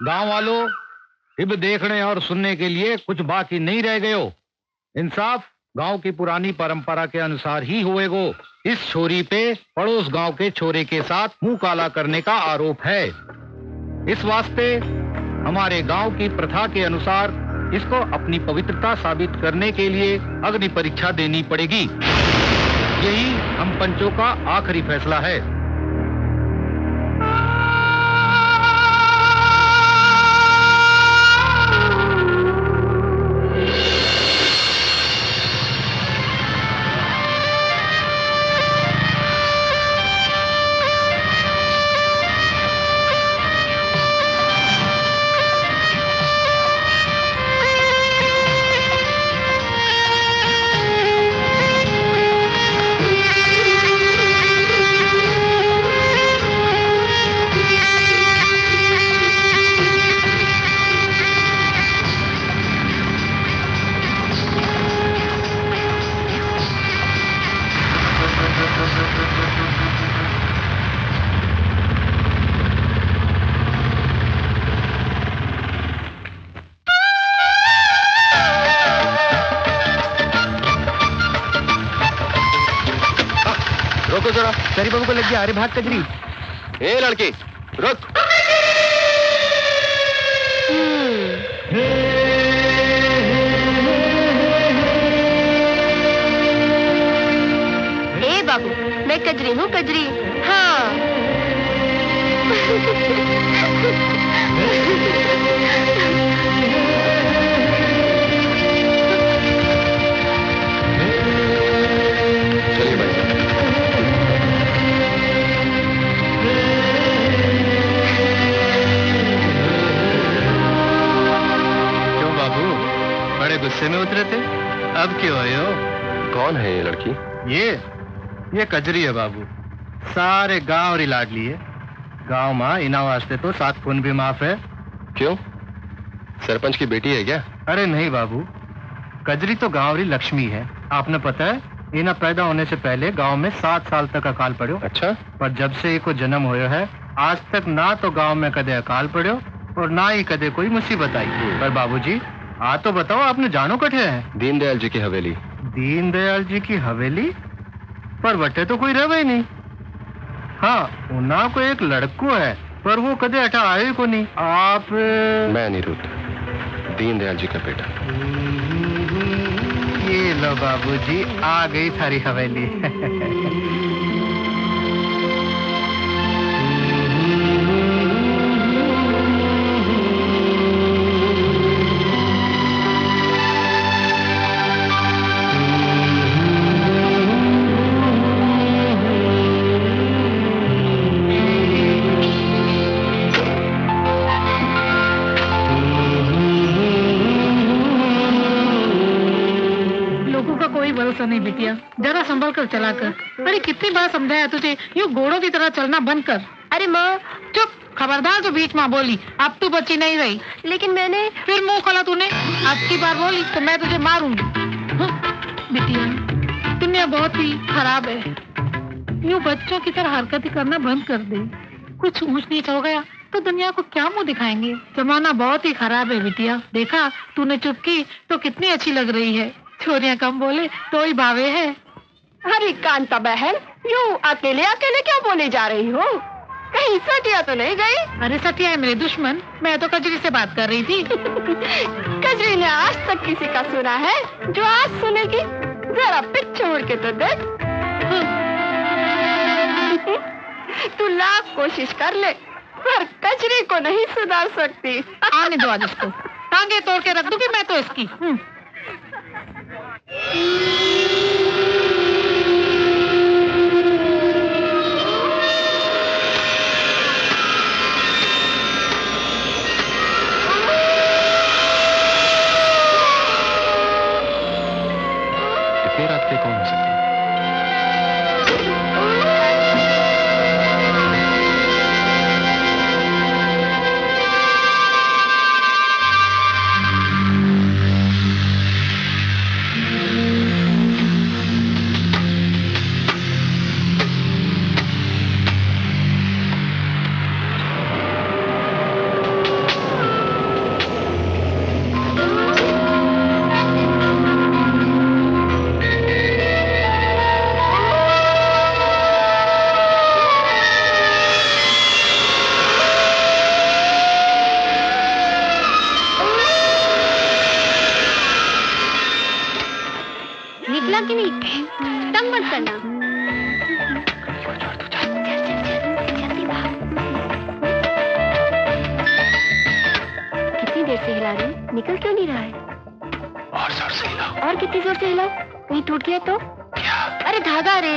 गांव वालों, अब देखने और सुनने के लिए कुछ बाकी नहीं रह गयो। इंसाफ गांव की पुरानी परंपरा के अनुसार ही होएगो। इस छोरी पे पड़ोस गांव के छोरे के साथ मुंह काला करने का आरोप है। इस वास्ते हमारे गांव की प्रथा के अनुसार इसको अपनी पवित्रता साबित करने के लिए अग्नि परीक्षा देनी पड़ेगी। यही हम पंचों का आखिरी फैसला है। सरी बाबू को लग गया। अरे भाग कजरी। ए लड़की रुक। ए बाबू, मैं कजरी हूँ, कजरी। हाँ। चलिए भाई। बड़े गुस्से में उतरे थे, अब क्यों आए हो? कौन है ये लड़की? ये कजरी है बाबू। सारे गांव रिलाड लिए। गांव माँ इना वास्ते तो 7 खून भी माफ है। क्यों? सरपंच की बेटी है क्या? अरे नहीं बाबू, कजरी तो गांव री लक्ष्मी है। आपने पता है, इना पैदा होने से पहले गांव में 7 साल तक अकाल पड़ो। अच्छा। पर जब से इको जन्म हुआ है, आज तक ना तो गांव में कदे अकाल पड़ो और ना ही कदे कोई मुसीबत आई। पर बाबूजी, आ तो बताओ, आपने जानो कठे है? दीनदयाल जी की हवेली। दीनदयाल जी की हवेली? पर वटे तो कोई रहे ही नहीं। हाँ, उना को एक लड़को है, पर वो कदे अटा आए को नहीं। आप? मैं अनिरुद्ध, दीनदयाल जी का बेटा। ये लो बाबूजी, आ गई थारी हवेली। नहीं बिटिया, जरा संभल कर चला कर। अरे कितनी बार समझाया तुझे, यूं घोड़ों की तरह चलना बंद कर। अरे माँ। चुप, खबरदार जो बीच में बोली। अब तू बच्ची नहीं रही। लेकिन मैंने। फिर मुंह खोला तूने। अब की बार बोली तो मैं तुझे मारूंगी। बिटिया, दुनिया बहुत ही खराब है। यूं बच्चों की तरह हरकत करना बंद कर दे। कुछ ऊंच नीच हो गया तो दुनिया को क्या मुंह दिखाएंगे। जमाना बहुत ही खराब है बिटिया। देखा, तूने चुप की तो कितनी अच्छी लग रही है। छोरियां कम बोले तो ही भावे है। अरे कांता बहन, यूं अकेले अकेले क्यों बोले जा रही हो? कहीं सटिया तो नहीं गई? अरे सटिया है मेरे दुश्मन, मैं तो कजरी से बात कर रही थी। कजरी ने आज तक किसी का सुना है? जो आज सुनेगी, जरा पीछे मुड़ के तो देख। तू लाख कोशिश कर ले, पर कजरी को नहीं सुधार सकती। आने दो आज उसको, टांगे तोड़ के रख दूंगी मैं तो इसकी। इतनी रात पे कौन हो सकता है? करना। जल्दी भाग। कितनी देर से हिला रही हूँ, निकल क्यों नहीं रहा है? और जोर से हिलाओ। और कितनी जोर से हिलाओ? कहीं टूट गया तो? क्या? अरे धागा रे।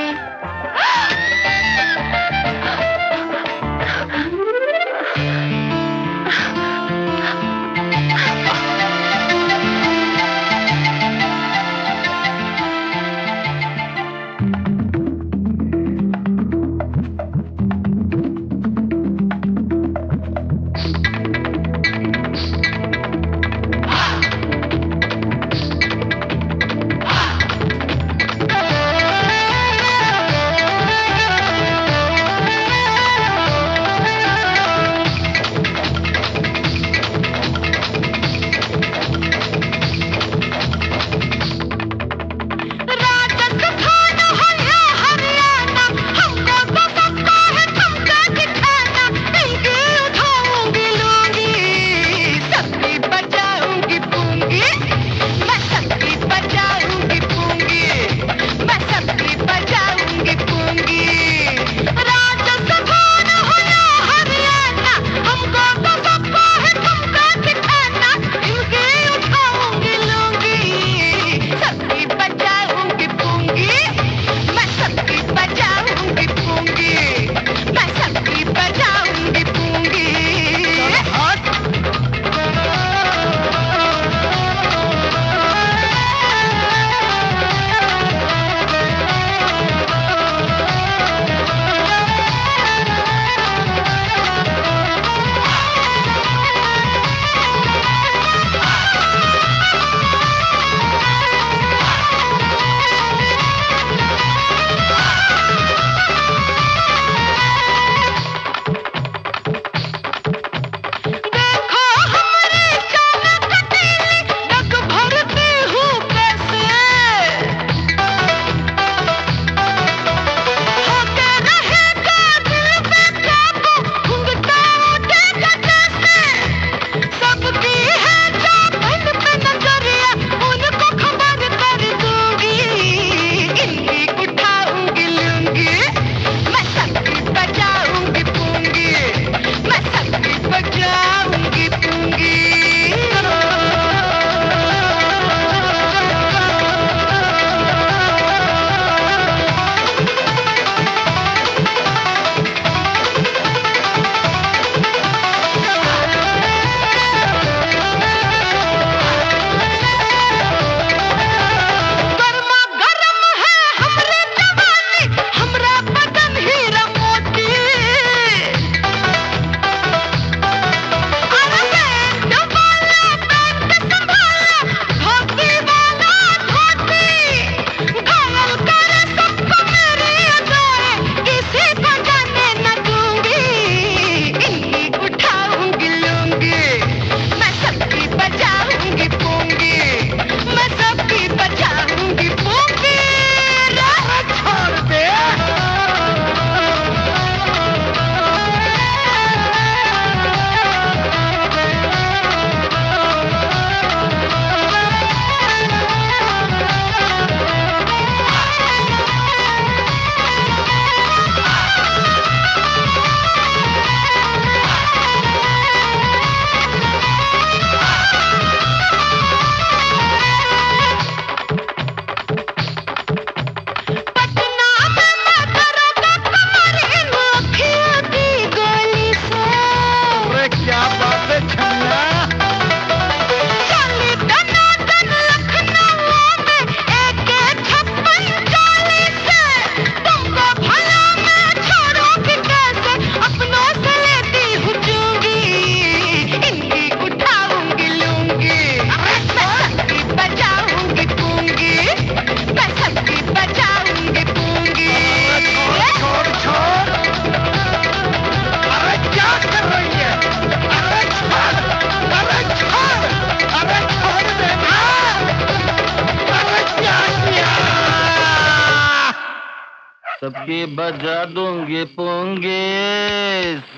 सबके बजा दूंगे पोंगे,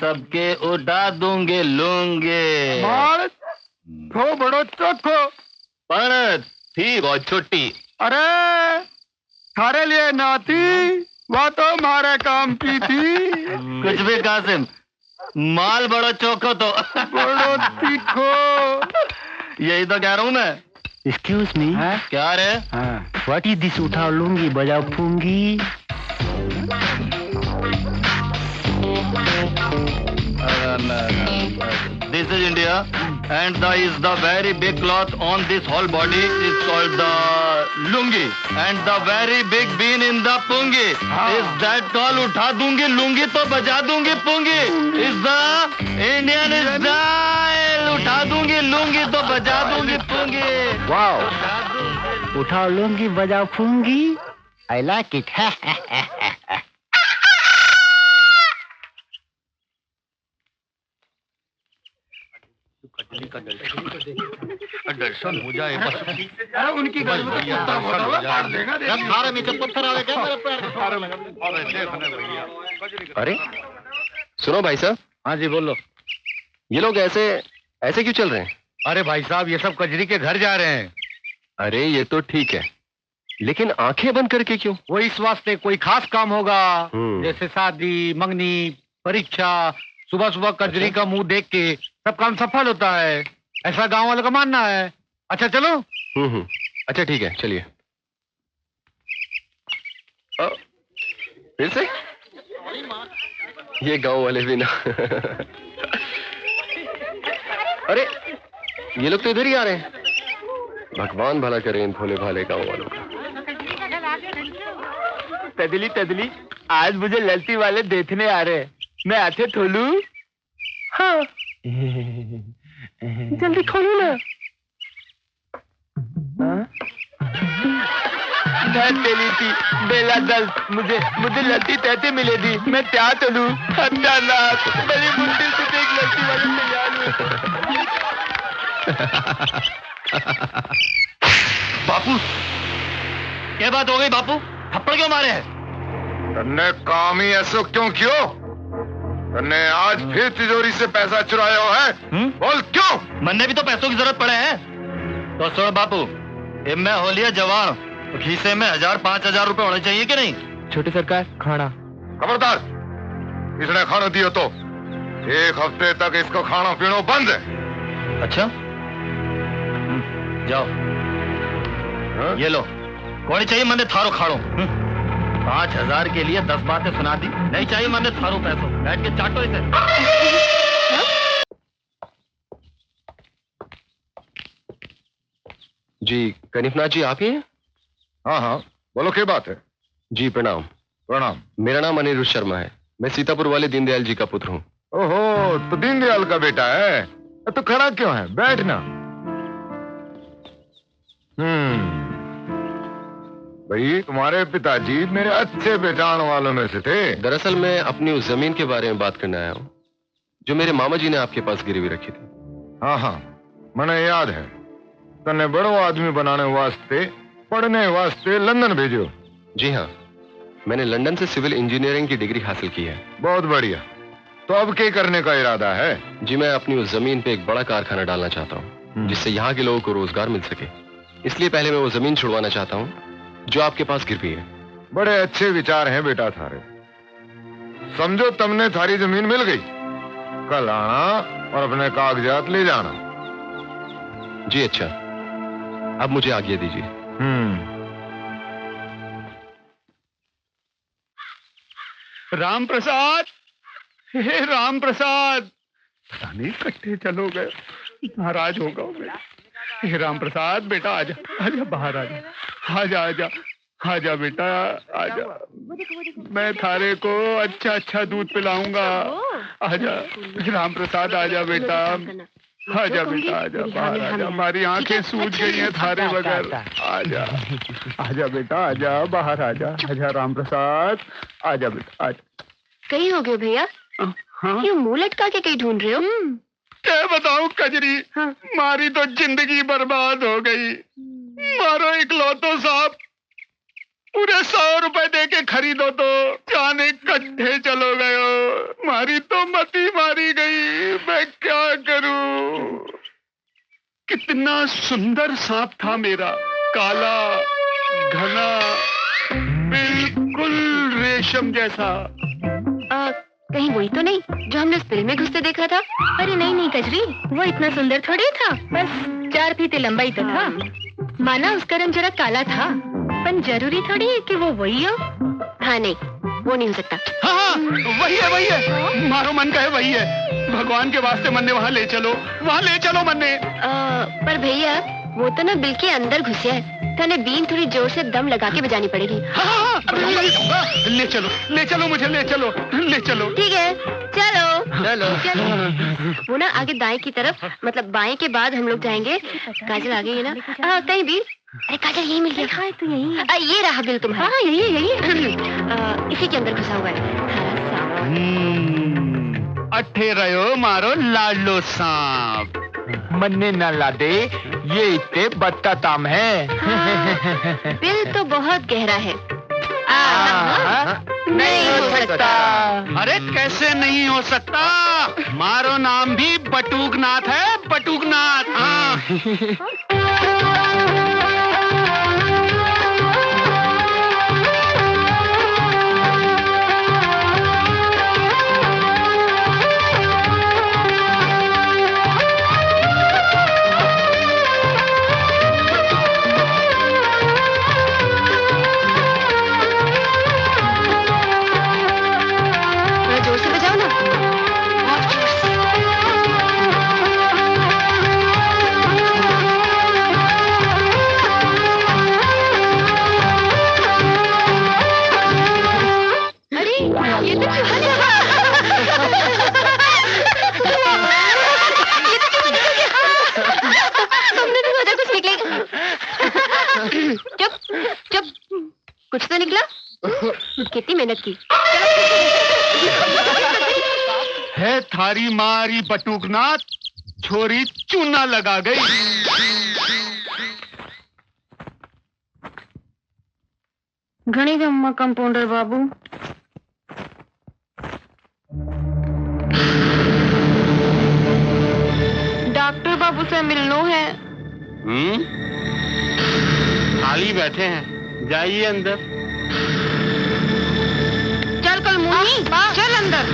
सबके उड़ा दूंगे लूंगे। थो बड़ो चोखो पण थी गो छुट्टी। अरे थारे लिए नाती, वो तो हमारे काम की थी। कुछ भी कासिम, माल बड़ा चौको तो बड़ो तीखो। यही तो कह रहा हूँ मैं। एक्सक्यूज मी, क्या रे? व्हाट इज दिस उठा लूंगी बजा फूंगी? This is India, and the very big cloth on this whole body is called the lungi, and the very big bean in the pungi is that called उठा दूंगी लुंगी तो बजा दूंगी pungi. Is the Indian style. उठा दूंगी लुंगी तो बजा दूंगी pungi. वाओ, उठा लूंगी बजा फूंगी। I like it. दर्शन हो जाए बस। उनकी बस भैया, दर्शन हो जाए। थारे नीचे पत्थर आवे क्या मेरे पैर? अरे सुनो भाई साहब। हाँ जी बोलो। ये लोग ऐसे ऐसे क्यों चल रहे हैं? अरे भाई साहब, ये सब कजरी के घर जा रहे हैं। अरे ये तो ठीक है, लेकिन आंखें बंद करके क्यों? वो इस वास्ते कोई खास काम होगा, हम्म। जैसे शादी, मंगनी, परीक्षा। सुबह सुबह कजरी का मुंह देख के सब काम सफल होता है, ऐसा गांव वालों का मानना है। अच्छा चलो। अच्छा ठीक है, चलिए। फिर से ये गांव वाले भी ना। अरे ये लोग तो इधर ही आ रहे हैं। भगवान भला करे इन भोले भाले गांव वालों का। तदली तदली, आज मुझे ललती वाले देखने आ रहे हैं। मैं आते खोलू? हाँ। जल्दी खोलो ना। तेली थी बेला दल, मुझे लड़ती तैते मिले थी। मैं क्या चलूं? बड़ी मुश्किल से एक लड़की वाली तैयार हुई। बापू, क्या बात हो गई बापू? थप्पड़ क्यों मारे हैं? तन्ने काम ही ऐसा क्यों कियो? तन्ने आज फिर तिजोरी से पैसा चुराया हो है? बोल क्यों? मन्ने भी तो पैसों की जरूरत पड़े हैं। तो सुनो बापू, मैं हो लिया जवान, तो खीसे में 1000-5000 रुपए होने चाहिए कि नहीं? छोटे सरकार, खाना। खबरदार, इसने खाना दियो तो 1 हफ्ते तक इसको खाना पीना बंद है। अच्छा जाओ। हाँ? ये लो, कौन चाहिए मैंने थारो खाड़ो। 5000 के लिए 10 बातें सुना दी। नहीं चाहिए मैंने थारो पैसों, बैठ के चाटो इसे। जी कनिफनाथ जी, आप ही हैं? हाँ हाँ, बोलो क्या बात है? जी प्रणाम। प्रणाम। मेरा नाम अनिरुद्ध शर्मा है। मैं सीतापुर वाले दीनदयाल जी का पुत्र हूँ। ओहो, तो दीनदयाल का बेटा है। तो खड़ा क्यों है? बैठना। भाई, तुम्हारे पिताजी मेरे अच्छे पहचान वालों में से थे। दरअसल मैं अपनी उस जमीन के बारे में बात करने आया हूँ जो मेरे मामा जी ने आपके पास गिरवी रखी थी। हाँ हाँ, मैंने याद है। तन्ने बड़ो आदमी बनाने वास्ते, पढ़ने वास्ते लंदन भेजो। जी हाँ, मैंने लंदन से सिविल इंजीनियरिंग की डिग्री हासिल की है। बहुत बढ़िया। तो अब क्या करने का इरादा है? जी मैं अपनी उस जमीन पे एक बड़ा कारखाना डालना चाहता हूँ जिससे यहाँ के लोगों को रोजगार मिल सके। इसलिए पहले मैं वो जमीन छुड़वाना चाहता हूँ जो आपके पास गिरवी है। बड़े अच्छे विचार हैं बेटा थारे। समझो तुमने थारी जमीन मिल गई, कल आना और अपने कागजात ले जाना। जी अच्छा, अब मुझे आज्ञा दीजिए। राम प्रसाद, हे राम प्रसाद। पता नहीं कट्टे चलो गए, नाराज होगा मैं। हे राम प्रसाद बेटा, आजा आजा, बाहर आजा, आजा आजा आजा बेटा, आजा। मैं थारे को अच्छा अच्छा दूध पिलाऊंगा। आजा राम प्रसाद, आजा बेटा, आजा बेटा, आजा बाहर आजा। हमारी आंखें सूज गई हैं थारे बगैर। आजा आजा बेटा, आजा बाहर आजा, आजा राम प्रसाद, आजा बेटा, आजा। कहीं हो गए भैया? हाँ? क्यों मुंह लटका के कहीं ढूंढ रहे हो? क्या बताऊं कजरी, हाँ। मारी तो जिंदगी बर्बाद हो गई। मारो इकलौतो साहब, पूरे 100 रुपए दे के खरीदो तो जाने कट्ठे चलो गए हो। मारी तो मती मारी गई, मैं क्या करूं? कितना सुंदर सांप था मेरा, काला, घना, रेशम जैसा। कहीं वही तो नहीं जो हमने उस फिल्म में घुसते देखा था? अरे नहीं नहीं कजरी, वो इतना सुंदर थोड़ी था, बस 4 फीट लंबा ही तो था। माना उसका रंग जरा काला था, पर जरूरी थोड़ी है कि वो वही हो। हाँ नहीं, वो नहीं हो सकता। हाँ वही है, मारो मन का है वही है। भगवान के वास्ते मन्ने वहाँ ले चलो मन्ने। पर भैया वो तो ना बिल के अंदर घुसे है, तने बीन थोड़ी जोर से दम लगा के बजानी पड़ेगी। हाँ, ले चलो मुझे ले चलो। ठीक है चलो। वो ना आगे दाएं की तरफ, मतलब बाएं के बाद हम लोग जाएंगे। काजल आ गई है ना? कहीं बीन? अरे काजल यही मिल गया। हाँ, तो यही। ये रहा बिल तुम्हारा। हाँ यही। इसी के अंदर घुसा हुआ है। अट्ठे रहो मारो लाडलो सांप। मन्ने न ला दे, ये इतने बत्ता है। बिल तो बहुत गहरा है। नहीं हो सकता। अरे कैसे नहीं हो सकता? मारो नाम भी बटुकनाथ है, बटुकनाथ। कुछ तो निकला। कितनी मेहनत की है थारी मारी बटुकनाथ, छोरी चूना लगा गई। घणी गम्मा कंपाउंडर बाबू। डॉक्टर बाबू से मिलनो है। खाली बैठे हैं, जाइए अंदर। चल कल मुन्नी, चल अंदर।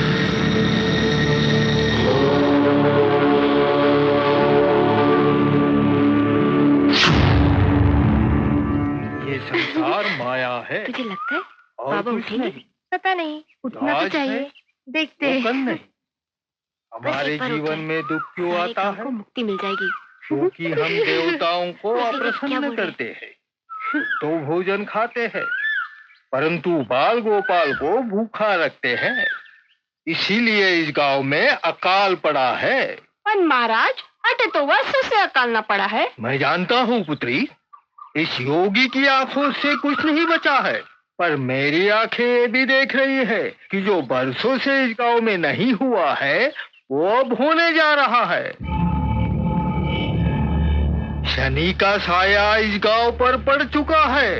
ये संसार माया है। तुझे लगता है और बाबा कुछ उठेंगे? नहीं। पता नहीं, उठना तो चाहिए। देखते हैं। नहीं, हमारे जीवन में दुख क्यों आता है? मुक्ति मिल जाएगी क्योंकि हम देवताओं को अप्रसन्न करते हैं तो भोजन खाते हैं, परंतु बाल गोपाल को भूखा रखते हैं। इसीलिए इस गांव में अकाल पड़ा है। पर महाराज, अटे तो वर्षों से अकाल न पड़ा है। मैं जानता हूँ पुत्री, इस योगी की आंखों से कुछ नहीं बचा है, पर मेरी आंखें ये भी देख रही है कि जो बरसों से इस गांव में नहीं हुआ है वो अब होने जा रहा है। शनि का साया इस गांव पर पड़ चुका है।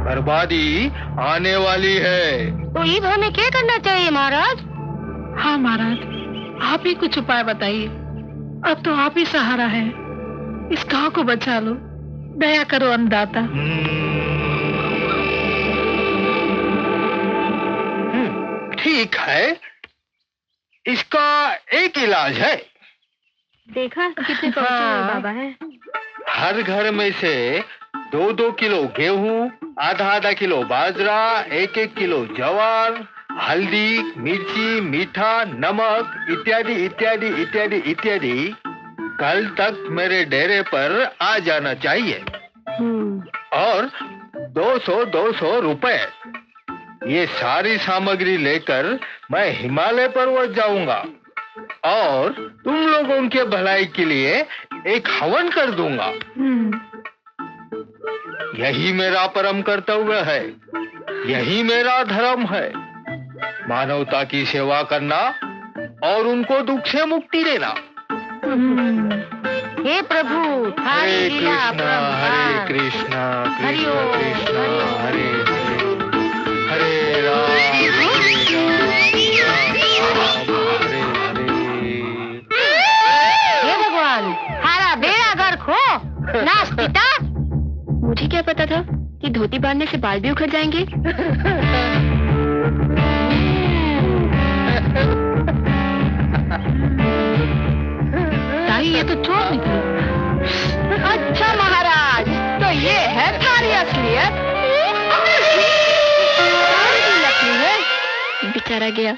बर्बादी आने वाली है। तो ये हमें क्या करना चाहिए महाराज? हाँ महाराज, आप ही कुछ उपाय बताइए। अब तो आप ही सहारा है, इस गांव को बचा लो। दया करो अन्नदाता। ठीक है, इसका एक इलाज है। देखा कितने बाबा है। हर घर में से 2-2 किलो गेहूं, आधा किलो बाजरा, 1-1 किलो ज्वार, हल्दी, मिर्ची, मीठा, नमक इत्यादि इत्यादि इत्यादि इत्यादि कल तक मेरे डेरे पर आ जाना चाहिए। और 200 रुपए। ये सारी सामग्री लेकर मैं हिमालय पर्वत जाऊंगा और तुम लोगों के भलाई के लिए एक हवन कर दूंगा। यही मेरा परम कर्तव्य है, यही मेरा धर्म है। मानवता की सेवा करना और उनको दुख से मुक्ति देना। हे प्रभु, हरे कृष्णा हरे कृष्णा कृष्ण कृष्ण हरे हरे, हरे राम हरे हरे। हे भगवान, हारा बेड़ा घर खो नास्तिता। मुझे मुझे क्या पता था कि धोती बांधने से बाल भी उखड़ जाएंगे। ताई ये तो चोर निकले। अच्छा महाराज, तो ये है थारी असलियत। बेचारा गया।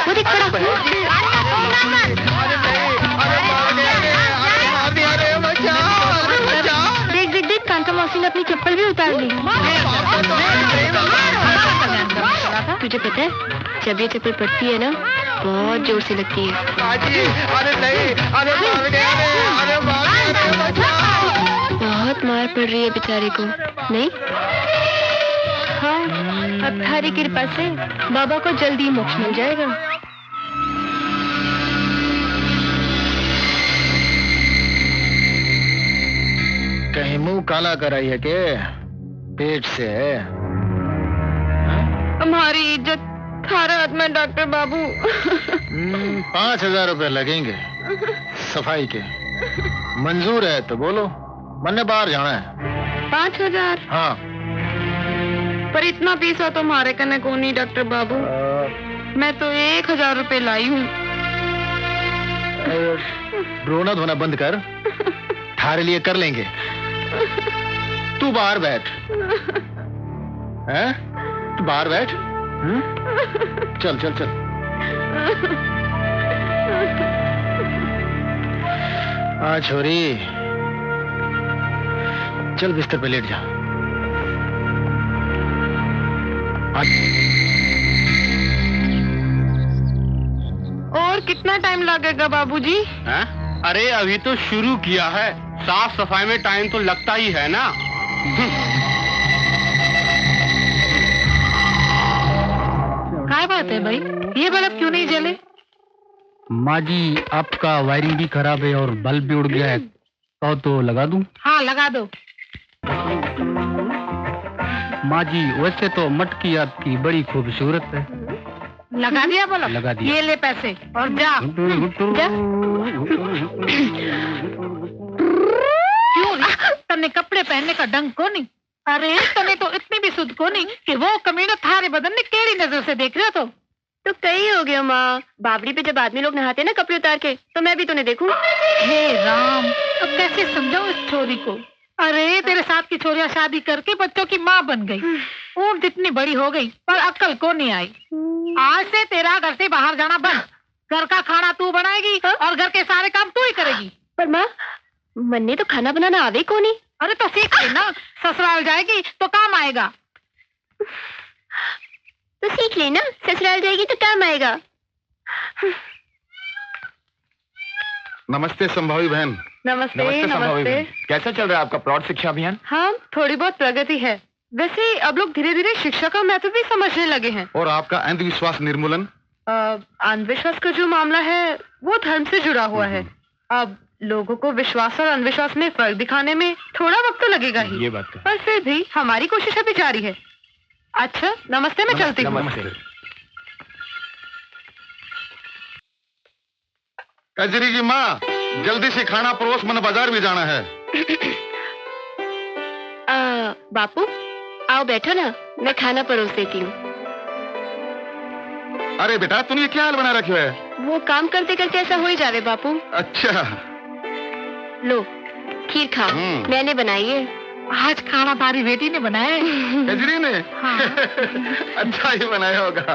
वो देख खड़ा। देख देख देख, कांता मौसी ने अपनी चप्पल भी उतार ली। तुझे पता है, जब ये चप्पल पड़ती है ना, बहुत जोर से लगती है। बहुत मार पड़ रही है बेचारे को, नहीं? हाँ, अब थारी कृपा से बाबा को जल्दी मोक्ष मिल जाएगा। कहीं मुंह काला कराई है के पेट से है? हमारी इज्जत थारा हाथ में डॉक्टर बाबू। 5,000 रुपए लगेंगे सफाई के। मंजूर है तो बोलो, मैंने बाहर जाना है। 5,000? हाँ। पर इतना पैसा तो हमारे कने को नहीं डॉक्टर बाबू। मैं तो 1,000 रुपए लाई हूँ। रोना धोना बंद कर, थारे लिए कर लेंगे। तू बाहर बैठ। हैं? तू बाहर बैठ। चल चल चल। हाँ छोरी, चल बिस्तर पे लेट जा। और कितना टाइम लगेगा बाबूजी? अरे अभी तो शुरू किया है, साफ सफाई में टाइम तो लगता ही है ना। क्या बात है भाई, ये बल्ब क्यों नहीं जले? माँ जी, आपका वायरिंग भी खराब है और बल्ब भी उड़ गया है, तो लगा दूं? हाँ लगा दो। माँ जी, वैसे तो मटकी आपकी बड़ी खूबसूरत है। लगा दिया बल्ब? लगा दिया। ये ले पैसे और जा। जा। क्यों तने कपड़े पहनने का ढंग को नहीं? अरे तने तो इतनी भी सुध को नहीं कि वो कमीना थारे बदन ने केड़ी नजर से देख रहे हो। तो कई हो गया माँ, बावड़ी पे जब आदमी लोग नहाते हैं ना कपड़े उतार के, तो मैं भी तो नहीं देखूं। हे राम, अब कैसे समझाऊं इस छोरी को? अरे तेरे साथ की छोरियां शादी करके बच्चों की माँ बन गई, ऊँट इतनी बड़ी हो गई पर अक्ल को नहीं आई। आज से तेरा घर से बाहर जाना बंद। घर का खाना तू बनाएगी और घर के सारे काम तू ही करेगी। पर माँ, मन्ने तो खाना बनाना आवे को नहीं। अरे तो सीख लेना, ससुराल जाएगी तो काम आएगा। तो सीख लेना, ससुराल जाएगी तो काम आएगा। नमस्ते संभावी बहन। नमस्ते नमस्ते। कैसा चल रहा है आपका प्लॉट शिक्षा अभियान? हाँ, थोड़ी बहुत प्रगति है। वैसे अब लोग धीरे धीरे शिक्षा का महत्व भी समझने लगे हैं। और आपका अंधविश्वास निर्मूलन? अंधविश्वास का जो मामला है वो धर्म से जुड़ा हुआ है। अब लोगों को विश्वास और अंधविश्वास में फर्क दिखाने में थोड़ा वक्त तो लगेगा ही। ये बात है। पर फिर भी हमारी कोशिश अभी जारी है। अच्छा नमस्ते, मैं चलती हूँ। कजरी की माँ, जल्दी से खाना परोस, मन बाजार भी जाना है। बापू आओ बैठो ना, मैं खाना परोस देती हूँ। अरे बेटा, तूने ये क्या हाल बना रखे है? वो काम करते करते ऐसा हो ही जावे बापू। अच्छा लो खीर खाओ, मैंने बनाई है। आज खाना तारी बेटी ने बनाया है। कजरी ने? हाँ। अच्छा ही बनाया होगा।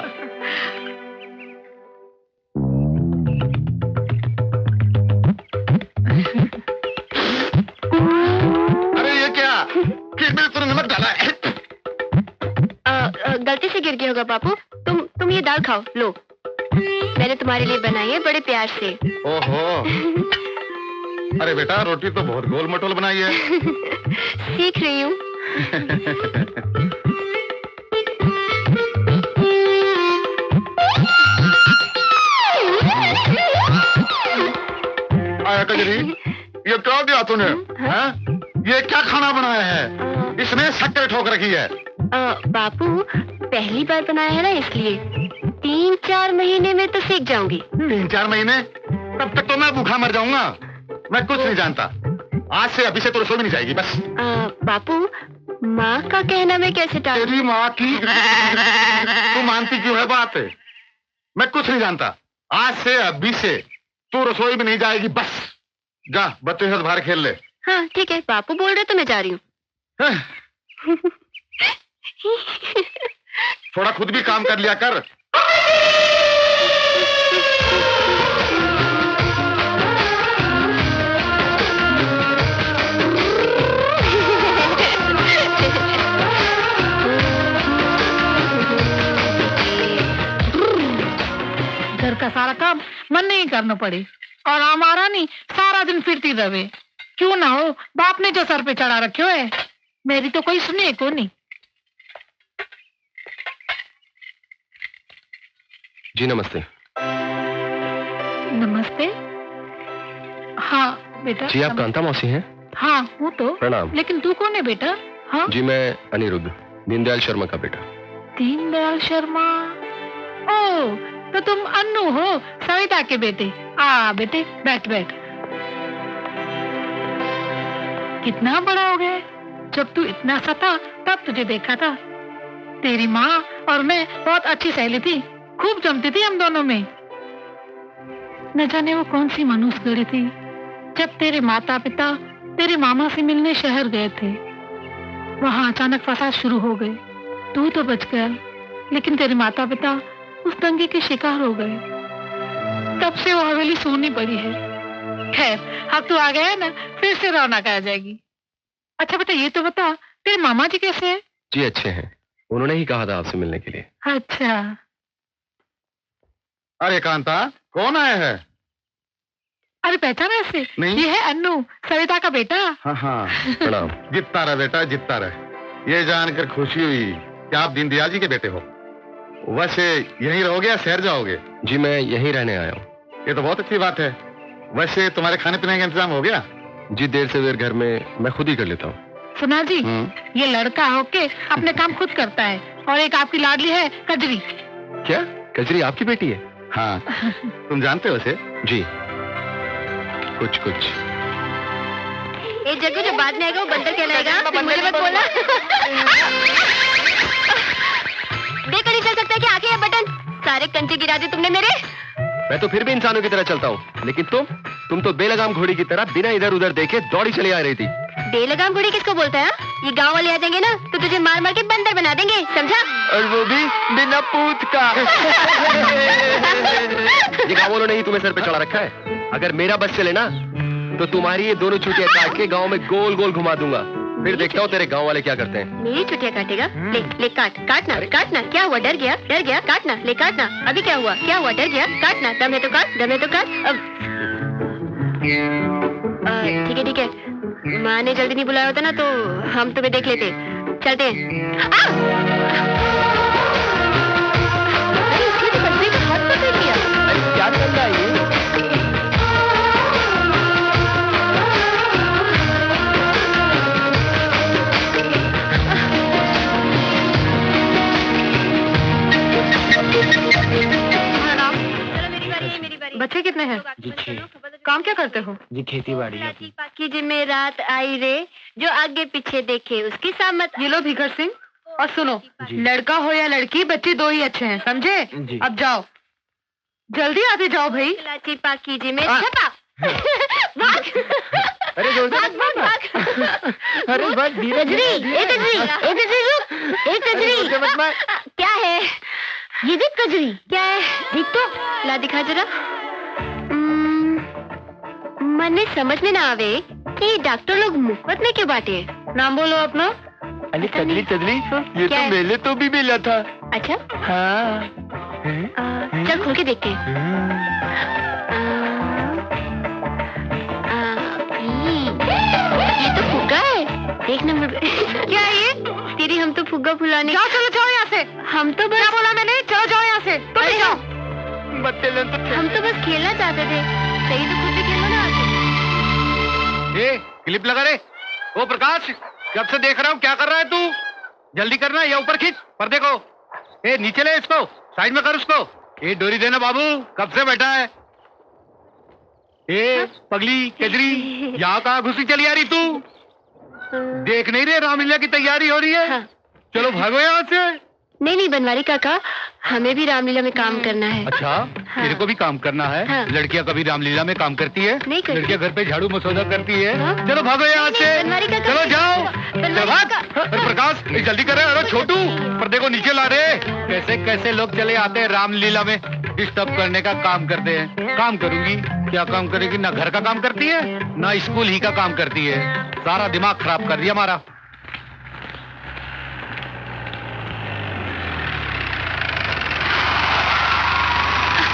अरे ये क्या, खीर में तूने नमक डाला है? गलती से गिर गया होगा बापू। तुम ये दाल खाओ, लो मैंने तुम्हारे लिए बनाई है बड़े प्यार से। ओहो, अरे बेटा, रोटी तो बहुत गोल मटोल बनाई है। सीख रही हूँ। आया कजरी, ये क्या दिया तूने? हाँ? ये क्या खाना बनाया है? इसने शक्कर ठोक रखी है। बापू पहली बार बनाया है ना, इसलिए 3-4 महीने में तो सीख जाऊंगी। 3-4 महीने? तब तक तो मैं भूखा मर जाऊंगा। मैं कुछ नहीं जानता। आज से अभी से तो रसोई में नहीं जाएगी बस। बापू, माँ का कहना मैं कैसे टालूं? तेरी माँ की तू मानती क्यों है बात? मैं कुछ नहीं जानता। आज से अभी से तू रसोई में नहीं जाएगी बस। जा बच्चे के साथ बाहर खेल ले। हाँ ठीक है, बापू बोल रहे तो मैं जा रही हूँ। थोड़ा खुद भी काम कर लिया कर। घर का सारा काम मन नहीं करना पड़े और हमारा नहीं सारा दिन फिरती रहे। क्यों ना हो, बाप ने जो सर पे चढ़ा रखे है, मेरी तो कोई सुने को नहीं। जी नमस्ते। नमस्ते। हाँ बेटा। जी आप कांता मौसी हैं? हाँ हूँ तो। प्रणाम। लेकिन तू कौन है बेटा? हाँ जी मैं अनिरुद्ध, दीनदयाल शर्मा का बेटा। दीनदयाल शर्मा? ओ तो तुम अन्नू हो, सविता के बेटे। आ बेटे बैठ बैठ। कितना बड़ा हो गया। जब तू इतना सा था तब तुझे देखा था। तेरी माँ और मैं बहुत अच्छी सहेली थी, खूब जमती थी हम दोनों में। न जाने वो कौन सी मानुस गढ़ी थी जब तेरे माता पिता तेरे मामा से मिलने शहर गए थे। वहां अचानक फसाद शुरू हो गए। तू तो बच गया, लेकिन तेरे माता पिता उस दंगे के शिकार हो गए। तब से वो हवेली सोनी पड़ी है। खैर अब तू आ गया है ना, फिर से रौनक आ जाएगी। अच्छा बेटा ये तो बता, तेरे मामा जी कैसे हैं? जी अच्छे हैं, उन्होंने ही कहा था आपसे मिलने के लिए। अच्छा। अरे कांता, कौन आया है? अरे पहचाना ऐसे? नहीं। ये है अन्नू, सविता का बेटा। हाँ हाँ प्रणाम। जितना रहे बेटा जितना रहे। ये जानकर खुशी हुई कि आप दीनदयाल जी के बेटे हो। वैसे यहीं रहोगे या शहर जाओगे? जी मैं यहीं रहने आया हूँ। ये तो बहुत अच्छी बात है। वैसे तुम्हारे खाने पीने का इंतजाम हो गया? जी देर से देर घर में मैं खुद ही कर लेता हूँ। सुना जी, ये लड़का होके अपने काम खुद करता है। और एक आपकी लाडली है कजरी। क्या कजरी आपकी बेटी है? हाँ तुम जानते हो उसे? जी कुछ कुछ। एक जगह जो बाद में आएगा वो बंदर कहलाएगा। तुम मुझे मत बोला। देखकर नहीं चल सकता कि आगे ये बटन सारे कंचे गिरा दिए तुमने मेरे। मैं तो फिर भी इंसानों की तरह चलता हूँ, लेकिन तुम तो बेलगाम घोड़ी की तरह बिना इधर उधर देखे दौड़ी चली आ रही थी। बेलगाम घोड़ी किसको बोलता है? ये गांव वाले आ जाएंगे ना तो तुझे मार मार के बंदर बना देंगे, समझा? और वो भी बिना पूत का। ये गाँव वालों ने ही तुम्हें सर पे चढ़ा रखा है। अगर मेरा बस चले ना तो तुम्हारी ये दोनों चुटिया काट के गाँव में गोल गोल घुमा दूंगा। फिर देखता हूँ तेरे गाँव वाले क्या करते हैं। मेरी चुटिया काटेगा? ले ले काट, काटना काटना। क्या हुआ? डर गया? काटना, ले काटना। अभी क्या हुआ? डर गया? काटना। दम है तो काट, दम है तो काट। अब ठीक है। माँ ने जल्दी नहीं बुलाया होता ना तो हम तुम्हें देख लेते। चलते हैं। हाथ पकड़ लिया। क्या चल रहा है ये? बच्चे कितने हैं? जी 6। काम क्या करते हो? जी खेती बाड़ी है। की जिम्मेरात आई रे, जो आगे पीछे देखे उसकी सामत। ये लो भीखर सिंह, और सुनो, लड़का हो या लड़की, बच्चे दो ही अच्छे हैं, समझे? जी। अब जाओ, जल्दी आते जाओ भाई। लाची पाकी जी में छपा। भाग। अरे अरे बस धीरे कजरी, एक कजरी। क्या है ये? देख कजरी क्या है? देख तो, ला दिखा जरा। मने समझ में ना आवे कि डॉक्टर लोग मुफ्त में क्यों बांटे। नाम बोलो अपना। अरे कजरी ये क्या तो है? मेले तो भी मिला था। अच्छा हाँ। चल खोल के देखते हैं। ये तो फुग्गा है, देख नंबर। क्या है ये? तेरी हम तो फुग्गा फुलाने। जाओ, चलो जाओ यहाँ से। हम तो बस। क्या बोला मैंने? चलो जाओ यहाँ से। तुम भी जाओ। हम तो बस खेलना चाहते थे। सही तो खुद भी खेलो ना आके। ये क्लिप लगा रे। ओ प्रकाश, कब से देख रहा हूँ, क्या कर रहा है तू? जल्दी करना, या ऊपर खींच पर्दे को। ए नीचे ले इसको, साइड में कर उसको। ये डोरी देना बाबू, कब से बैठा है। ए पगली कजरी, यहाँ कहाँ घुसी चली आ रही तू? देख नहीं रहे रामलीला की तैयारी हो रही है? हाँ। चलो भागो यहाँ से। नहीं नहीं बनवारी काका, हमें भी रामलीला में काम करना है। अच्छा, तेरे को भी काम करना है? हाँ। लड़कियाँ कभी रामलीला में काम करती है? नहीं करती। लड़कियाँ घर पे झाड़ू मसौदा करती है। हाँ। चलो भागो यहाँ नहीं, से। बनवारी काका, चलो जाओ। बनवारी चल भाग। काका। अरे प्रकाश जल्दी करे। अरे छोटू पर्दे को नीचे ला रे। कैसे कैसे लोग चले आते हैं रामलीला में, डिस्टर्ब करने का काम करते हैं। काम करूंगी? क्या काम करेगी? ना घर का काम करती है, ना स्कूल ही का काम करती है। सारा दिमाग खराब कर दिया हमारा।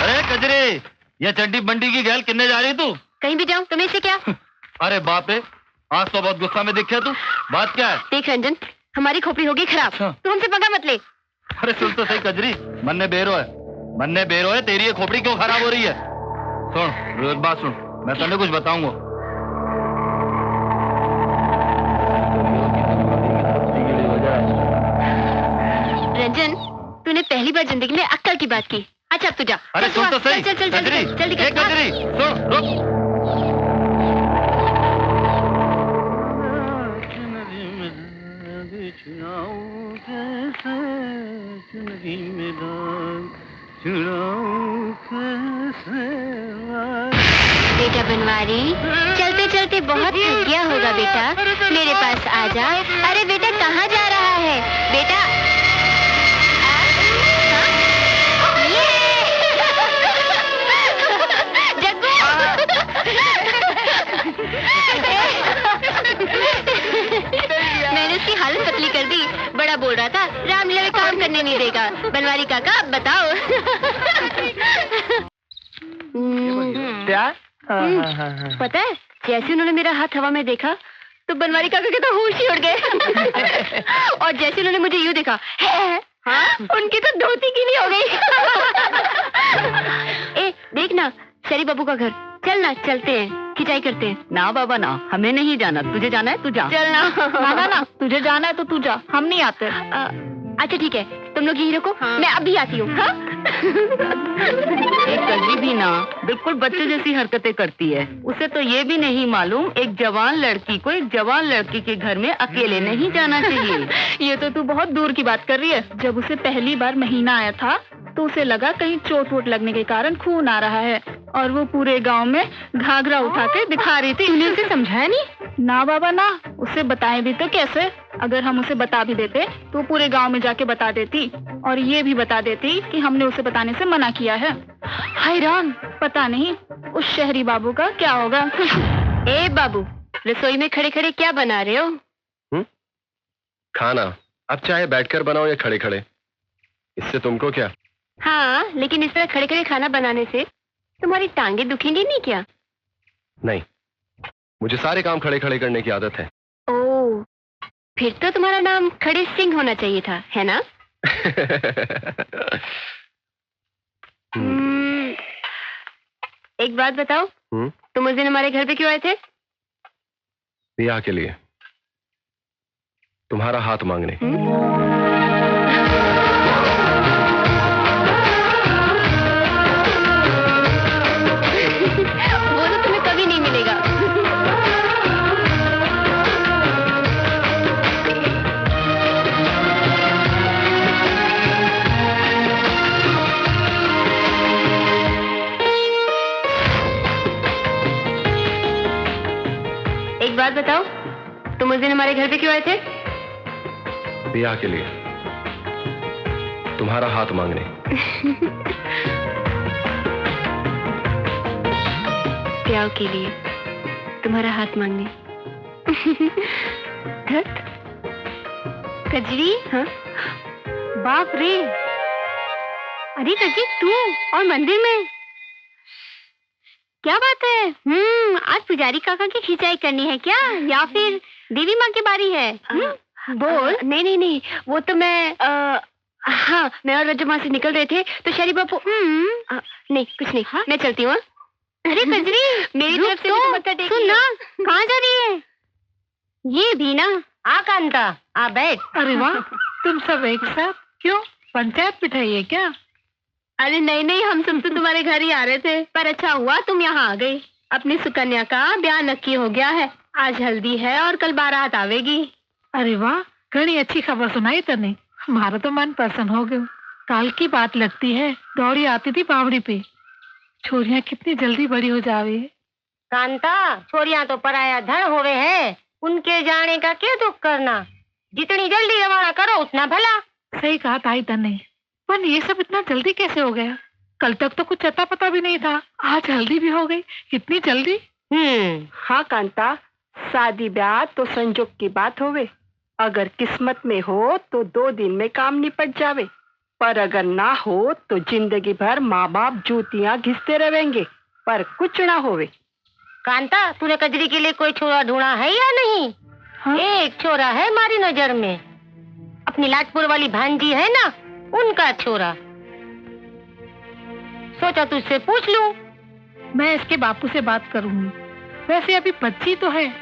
अरे कजरी, ये चंडी बंडी की गैल किन्ने जा रही तू? कहीं भी जाऊं तुम्हें से क्या? अरे बाप रे, आज तो बहुत गुस्सा में दिखे तू। बात क्या है? देख रंजन, हमारी खोपड़ी होगी खराब, तू हमसे पंगा मत ले। अरे सुन तो सही कजरी, मन्ने बेरो है, तेरी ये खोपड़ी क्यों खराब हो रही है? सुन एक बात सुन, मैं तन्ने कुछ बताऊंगा। रंजन, तूने पहली बार जिंदगी में अक्कल की बात की। अच्छा अब तू जा। अरे चल, सुन तो चल, सही चल, चल, जल्दी कजरी, कर, जल्दी कर, भाग। कजरी सुन रुक। बेटा बनवारी, चलते चलते बहुत थक गया होगा बेटा, मेरे पास आ जा। अरे बेटा कहाँ जा रहा है बेटा? हाँ? ये! जग्गू! मैंने उसकी हालत पतली कर दी। बड़ा बोल रहा था रामलीला में काम करने नहीं देगा। बनवारी काका अब बताओ। क्या? पता है, जैसे उन्होंने मेरा हाथ हवा में देखा तो बनवारी काका के तो होश ही उड़ गए। और जैसे उन्होंने मुझे यूं देखा, हाँ? उनकी तो धोती गीली हो गई। ए देख ना, शरी बाबू का घर, चल ना चलते हैं, खिंचाई करते हैं। ना बाबा ना, हमें नहीं जाना। तुझे जाना है तू जा। चल ना। ना ना, तुझे जाना है तो तू जा, हम नहीं आते। अच्छा ठीक है, तुम लोग यहीं रुको, मैं अभी आती हूँ। हाँ? एक कजरी भी ना बिल्कुल बच्चे जैसी हरकतें करती है। उसे तो ये भी नहीं मालूम एक जवान लड़की को एक जवान लड़की के घर में अकेले नहीं जाना चाहिए। ये तो तू बहुत दूर की बात कर रही है। जब उसे पहली बार महीना आया था तो उसे लगा कहीं चोट वोट लगने के कारण खून आ रहा है, और वो पूरे गांव में घाघरा उठा के दिखा रही थी। तूने उसे समझाया नहीं? ना बाबा ना, उसे बताए भी तो कैसे? अगर हम उसे बता भी देते तो पूरे गांव में जाके बता देती, और ये भी बता देती कि हमने उसे बताने से मना किया है। हैरान, पता नहीं उस शहरी बाबू का क्या होगा। ए बाबू, रसोई में खड़े खड़े क्या बना रहे हो? खाना। अब चाहे बैठकर बनाओ या खड़े खड़े, इससे तुमको क्या? हाँ, लेकिन इस तरह खड़े खड़े खाना बनाने से तुम्हारी टांगे दुखेंगी नहीं क्या? नहीं, मुझे सारे काम खड़े खड़े करने की आदत है। ओह, फिर तो तुम्हारा नाम खड़े सिंह होना चाहिए था, है ना? एक बात बताओ, तुम उस दिन हमारे घर पे क्यों आए थे? ब्याह के लिए, तुम्हारा हाथ मांगने। वो तो तुम्हें कभी नहीं मिलेगा। एक बात बताओ, तुम उस दिन हमारे घर पे क्यों आए थे? ब्याह के लिए, तुम्हारा हाथ मांगने। ब्याह के लिए, तुम्हारा हाथ मांगने। धत कजरी। हाँ? बाप रे, अरे कजरी तू और मंदिर में, क्या बात है? आज पुजारी काका की खिंचाई करनी है क्या, या फिर देवी माँ की बारी है? बोल। नहीं नहीं, वो तो मैं हाँ, मैं और रजमा से निकल रहे थे तो शरी बापू। नहीं कुछ नहीं। हाँ? मैं चलती हूँ। अरे कजरी, मेरी तरफ से तो मत्था टेकी। सुन ना, कहाँ जा रही है? ये भी ना। आ कांता, आ बैठ। अरे वाह, तुम सब एक साथ? क्यों, पंचायत बिठाई है क्या? अरे नहीं नहीं, हम सब तो तुम्हारे घर ही आ रहे थे, पर अच्छा हुआ तुम यहाँ आ गई। अपनी सुकन्या का ब्याह नक्की हो गया है। आज हल्दी है और कल बारात आवेगी। अरे वाह, घनी अच्छी खबर सुनाई तने। हमारा तो मन प्रसन्न हो गयो। काल की बात लगती है, दौड़ी आती थी बावड़ी पे। छोरियां कितनी जल्दी बड़ी हो जावे। कांता, छोरियां तो पराया धन होवे है, उनके जाने का क्या दुख करना। जितनी जल्दी रवाना करो उतना भला। सही कहा ताई तने, पर ये सब इतना जल्दी कैसे हो गया? कल तक तो कुछ अता पता भी नहीं था, आज हल्दी भी हो गई, कितनी जल्दी। हाँ कांता, शादी ब्याह तो संजोग की बात होवे। अगर किस्मत में हो तो 2 दिन में काम निपट जावे, पर अगर ना हो तो जिंदगी भर माँ बाप जूतियाँ घिसते रहेंगे, पर कुछ ना होवे। कांता, तूने कजरी के लिए कोई छोरा ढूंढा है या नहीं? हाँ? एक छोरा है हमारी नजर में, अपनी लाटपुर वाली भांजी है ना, उनका छोरा। सोचा तुझसे पूछ लूं। मैं इसके बापू से बात करूंगी। वैसे अभी बच्ची तो है।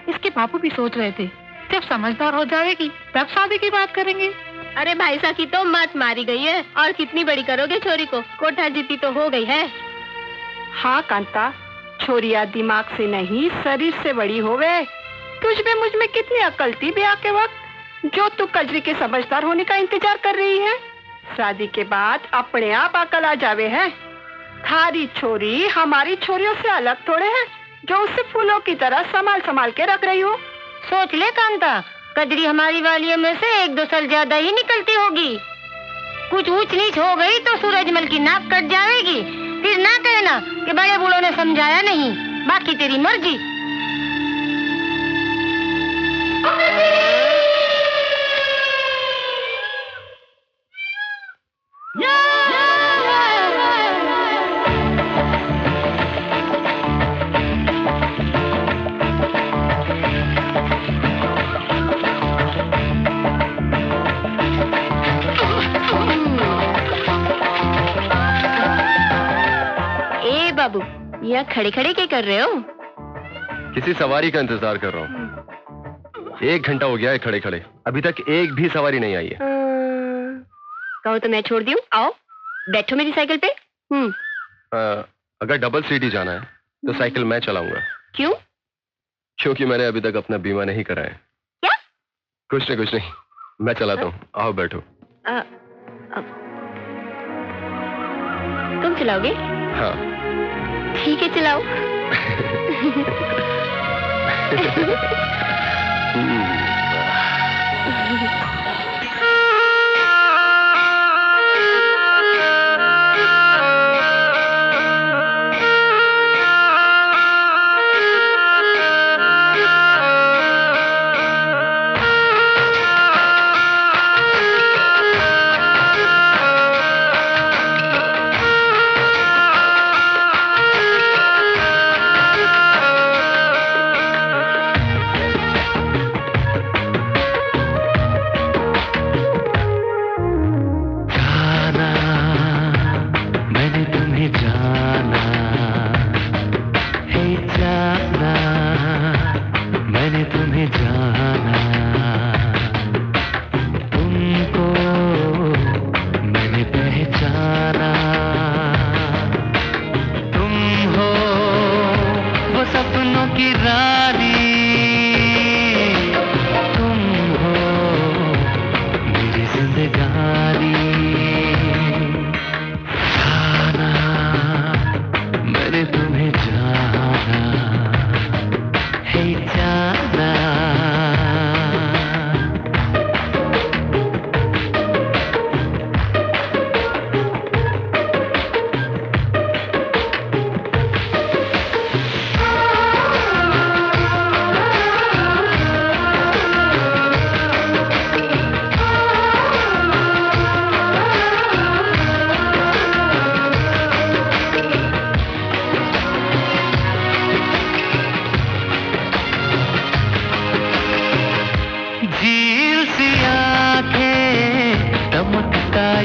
इसके बापू भी सोच रहे थे जब समझदार हो जाएगी तब शादी की बात करेंगे। अरे भाई साहब की तो मत मारी गई है, और कितनी बड़ी करोगे छोरी को? कोठा जीती तो हो गई है। हाँ कांता, छोरिया दिमाग से नहीं शरीर से बड़ी होवे। तुझ में मुझ में कितनी अकल थी ब्याह के वक्त, जो तू कजरी के समझदार होने का इंतजार कर रही है। शादी के बाद अपने आप अकल आ जावे है। थारी छोरी हमारी छोरियों से अलग थोड़े है, जो उसे फूलों की तरह संभाल संभाल के रख रही हो। सोच ले कांता, कजरी हमारी वालियों में से 1-2 साल ज्यादा ही निकलती होगी। कुछ ऊंच नीच हो गई तो सूरजमल की नाक कट जाएगी। फिर ना कहना कि बड़े बूढ़ों ने समझाया नहीं। बाकी तेरी मर्जी। बाबू, यहाँ खड़े खड़े क्या कर रहे हो? किसी सवारी का इंतजार कर रहा हूँ। 1 घंटा हो गया है खड़े खड़े, अभी तक एक भी सवारी नहीं आई है। कहो तो मैं छोड़ दूं? आओ बैठो मेरी साइकिल पे। अगर डबल सीट ही जाना है तो साइकिल मैं चलाऊंगा। क्यों? क्योंकि मैंने अभी तक अपना बीमा नहीं कराया। क्या? कुछ नहीं, मैं चलाता हूँ। आओ बैठो। तुम चलाओगे? हाँ ठीक है, चलाओ।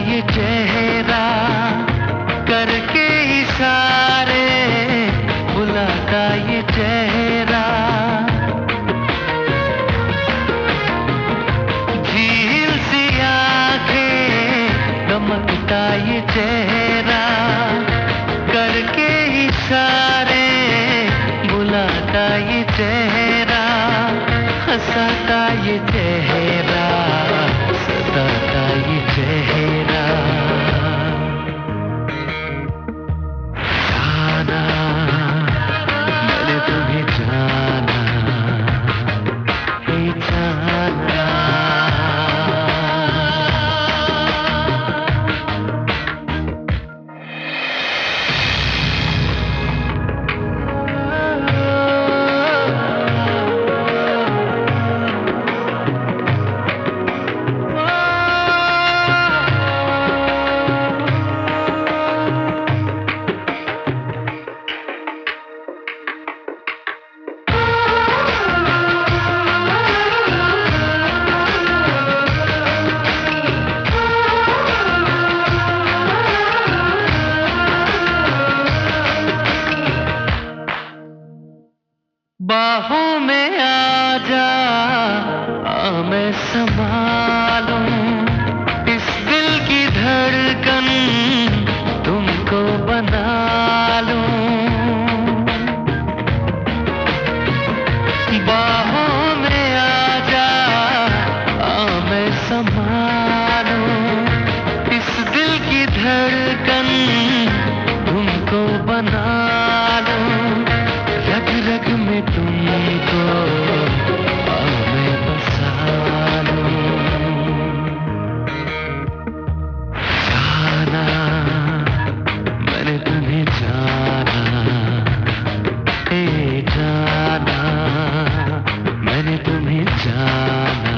ये चेहरा करके इशारे हंसाता ये चेहरा, सताता ये चेहरा, जाना मैंने तुम्हें जाना, हे जाना। बाहों में आ जा, मैं संभालूं इस दिल की धड़कन, तुमको बना लूं। बाहों में आ जा, मैं संभालूं इस दिल की धड़कन, तुमको बना लूं। रग रग में तुमको मैं बसा लूं। जाना मैंने तुम्हें जाना, हे जाना मैंने तुम्हें जाना।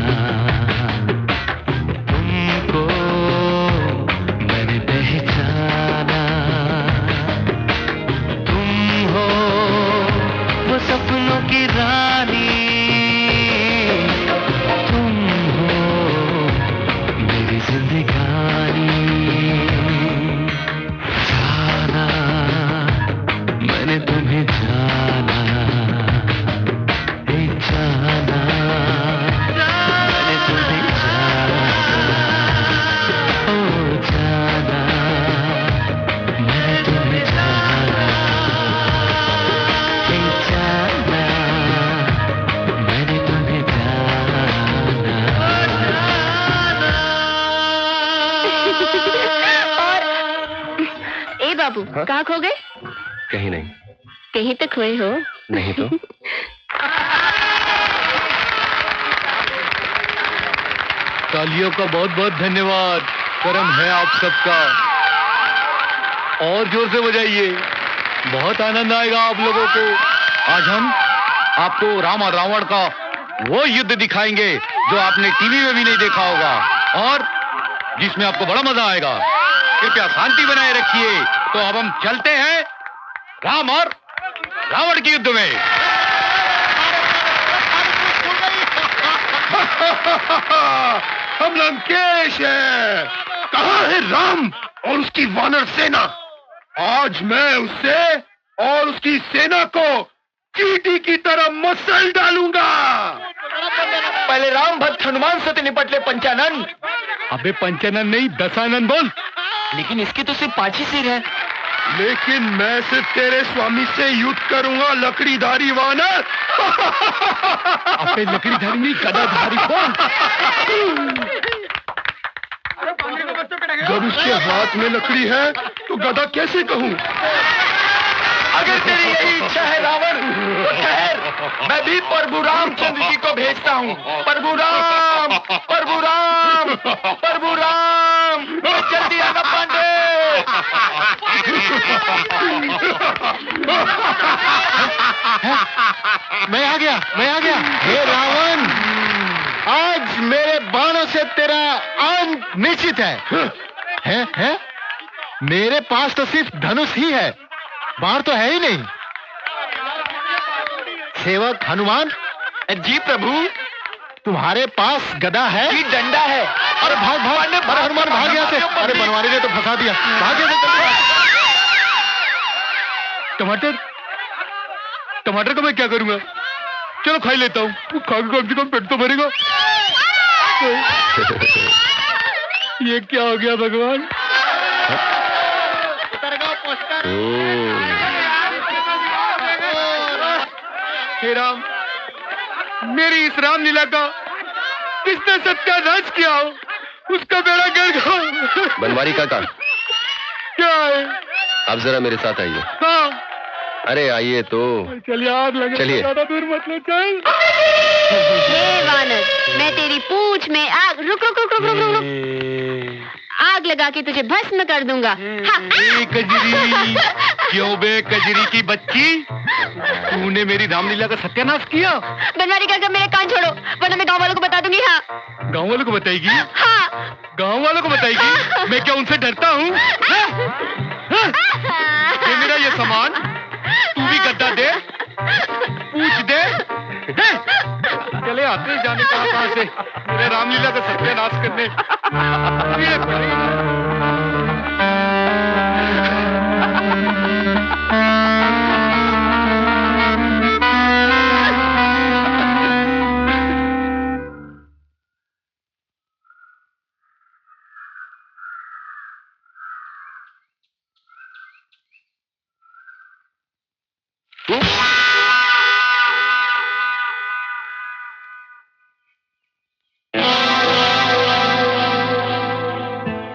तुमको मैंने पहचाना, तुम हो वो सपनों की रानी, तुम हो मेरी जिंदगानी। जाना मैंने तुम्हें जाना, हे जाना मैंने तुम्हें जाना, ओ जाना मैंने तुम्हें जाना, हे जाना मैंने तुम्हें जाना। और ए बाबू, कहाँ खो गए? कहीं नहीं। कहीं तो खोए हो। नहीं तो। तालियों का बहुत बहुत धन्यवाद, करम है आप सबका। और जोर से बजाइए, बहुत आनंद आएगा आप लोगों को। आज हम आपको राम और रावण का वो युद्ध दिखाएंगे जो आपने टीवी में भी नहीं देखा होगा, और जिसमें आपको बड़ा मजा आएगा। कृपया शांति बनाए रखिए। तो अब हम चलते हैं राम और रावण के युद्ध में। हम लंकेश है। कहाँ है राम और उसकी वानर सेना? आज मैं उससे और उसकी सेना को चींटी की तरह मसल डालूंगा। पहले राम भक्त हनुमान से तो निपट ले पंचानन। अबे पंचानन नहीं, दशानन बोल। लेकिन इसकी तो सिर्फ 5 ही सिर है। लेकिन मैं सिर्फ तेरे स्वामी से युद्ध करूंगा, लकड़ीधारी वानर। अबे लकड़ीधारी नहीं, गदाधारी बोल। जब उसके हाथ में लकड़ी है तो गदा कैसे कहूँ? अगर तेरी यही इच्छा है रावण, तो ठहर, मैं भी प्रभु रामचंद्र जी को भेजता हूँ। प्रभु राम, प्रभु राम, प्रभु राम, जल्दी आना पांडे। मैं आ गया, मैं आ गया। हे रावण, आज मेरे बाणों से तेरा अंत निश्चित है? हैं? मेरे पास तो सिर्फ धनुष ही है, बाण तो है ही नहीं। सेवक हनुमान। जी प्रभु। तुम्हारे पास गदा है? जी डंडा है। अरे भाग भाग, अरे हनुमान भाग गया से। अरे बनवारी ने तो फंसा दिया, भाग गया से। टमाटर, टमाटर को मैं क्या करूंगा? चलो खा ही लेता हूँ, खा के कम से कम पेट तो भरेगा। ये क्या हो गया भगवान? हे राम, मेरी इस रामलीला का जिसने सत्यानाश किया हो उसका बेड़ा गर्क हो। बनवारी काका, क्या है? आप जरा मेरे साथ आइए। हाँ अरे आइए तो। चलिए, आग लगे। चलिए। ज्यादा दूर मत ले, चल। हे वानर, मैं तेरी पूंछ में आग रुक रुक रुक रुक रुक रुक रुक आग लगा के तुझे भस्म कर दूंगा। हाँ। कजरी, क्यों बे कजरी की बच्ची, तूने मेरी रामलीला का सत्यानाश किया? बनवारी काका मेरे कान छोड़ो वरना मैं गांव वालों को बता दूंगी। हाँ। गांव वालों को बताएगी? हाँ। गांव वालों को बताएगी? मैं क्या उनसे डरता हूँ? ये मेरा ये सामान, तू भी गद्दा दे, पूछ दे। चले आते जाने कहाँ से मेरे रामलीला का सत्यानाश करने।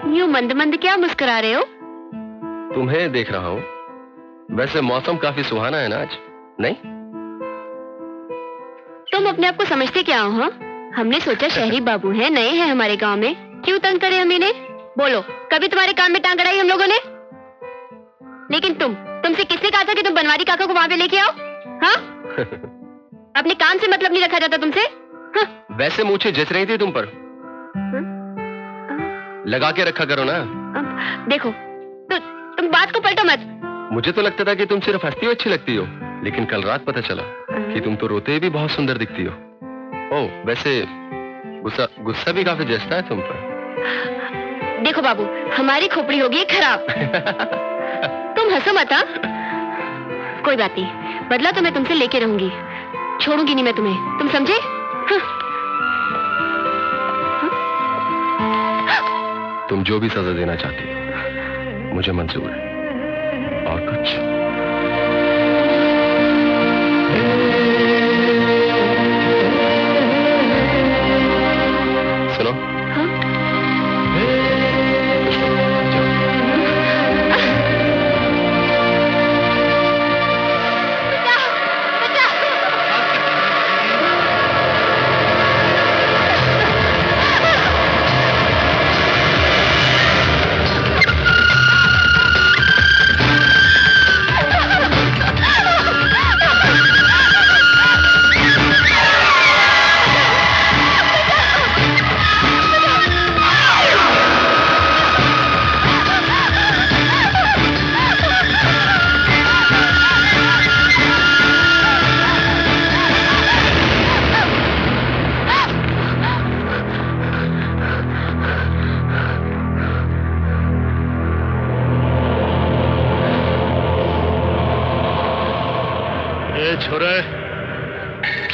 यूं मंद मंद क्या मुस्कुरा रहे हो? तुम्हें देख रहा हूँ। वैसे मौसम काफी सुहाना है ना आज, नहीं? तुम अपने आप को समझते क्या हो? हाँ? हमने सोचा शहरी बाबू हैं, नए हैं हमारे गांव में, क्यों तंग करे हम इन्हें? बोलो, कभी तुम्हारे काम में टांग अड़ाई हम लोगों ने? लेकिन तुमसे किसने कहा था कि तुम बनवारी काका को वहां पे लेके आओ? हाँ? अपने काम से मतलब नहीं रखा जाता तुमसे? हाँ? वैसे मूछें जच रही थी तुम पर। लगा के रखा करो ना। देखो, तुम बात को पलटो मत। मुझे तो लगता था कि तुम सिर्फ हंसती हो अच्छी लगती हो, लेकिन कल रात पता चला कि तुम तो रोते भी बहुत सुंदर दिखती हो। ओह, वैसे गुस्सा भी काफी जचता है तुम पर। देखो बाबू, हमारी खोपड़ी होगी खराब। तुम हंसो मत। हाँ? कोई बात नहीं, बदला तो मैं तुमसे लेके रहूंगी, छोड़ूंगी नहीं मैं तुम्हें, तुम समझे? हाँ? तुम जो भी सजा देना चाहती हो मुझे मंजूर है। और कुछ? सुनो। हाँ? छोरे,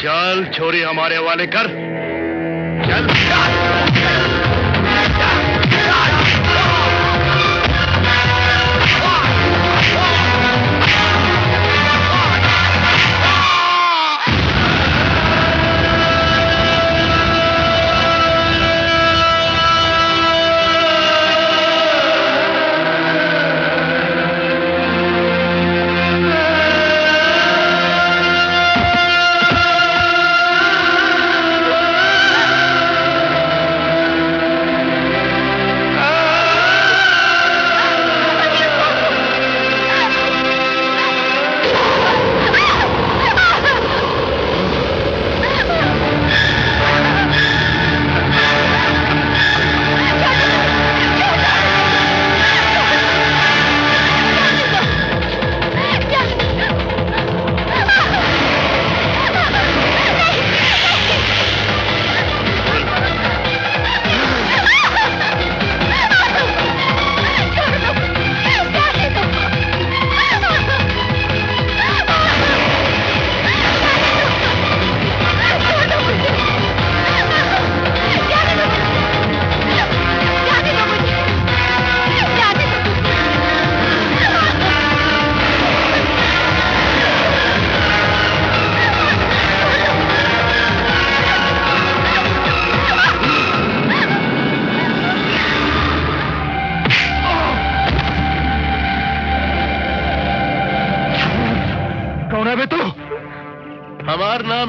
चल छोरी हमारे हवाले कर। चल।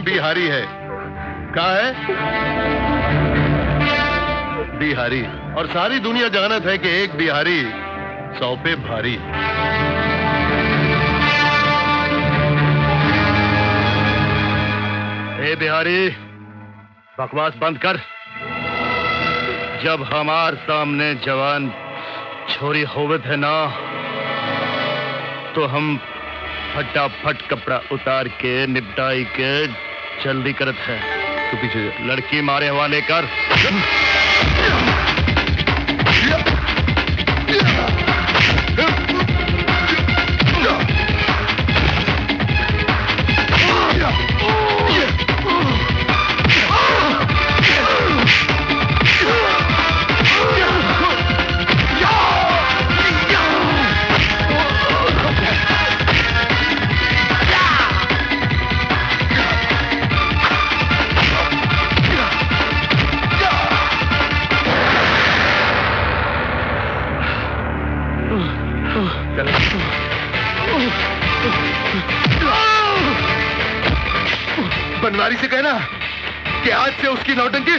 बिहारी है। कहा है? बिहारी। और सारी दुनिया जानत है कि एक बिहारी 100 पे भारी। ए बिहारी, बकवास बंद कर। जब हमार सामने जवान छोरी होवत है ना, तो हम फटाफट कपड़ा उतार के निपटाई के जल्दी करत है। तू पीछे लड़की मारे हवाले कर। बनवारी से कहना कि आज से उसकी नौटंकी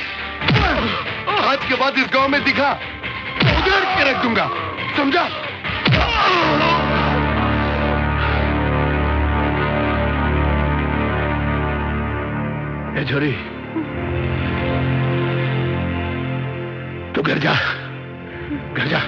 आज के बाद इस गांव में दिखा तो उधेड़ के रख दूंगा, समझा? ए छोरी, तू घर जा, घर जा।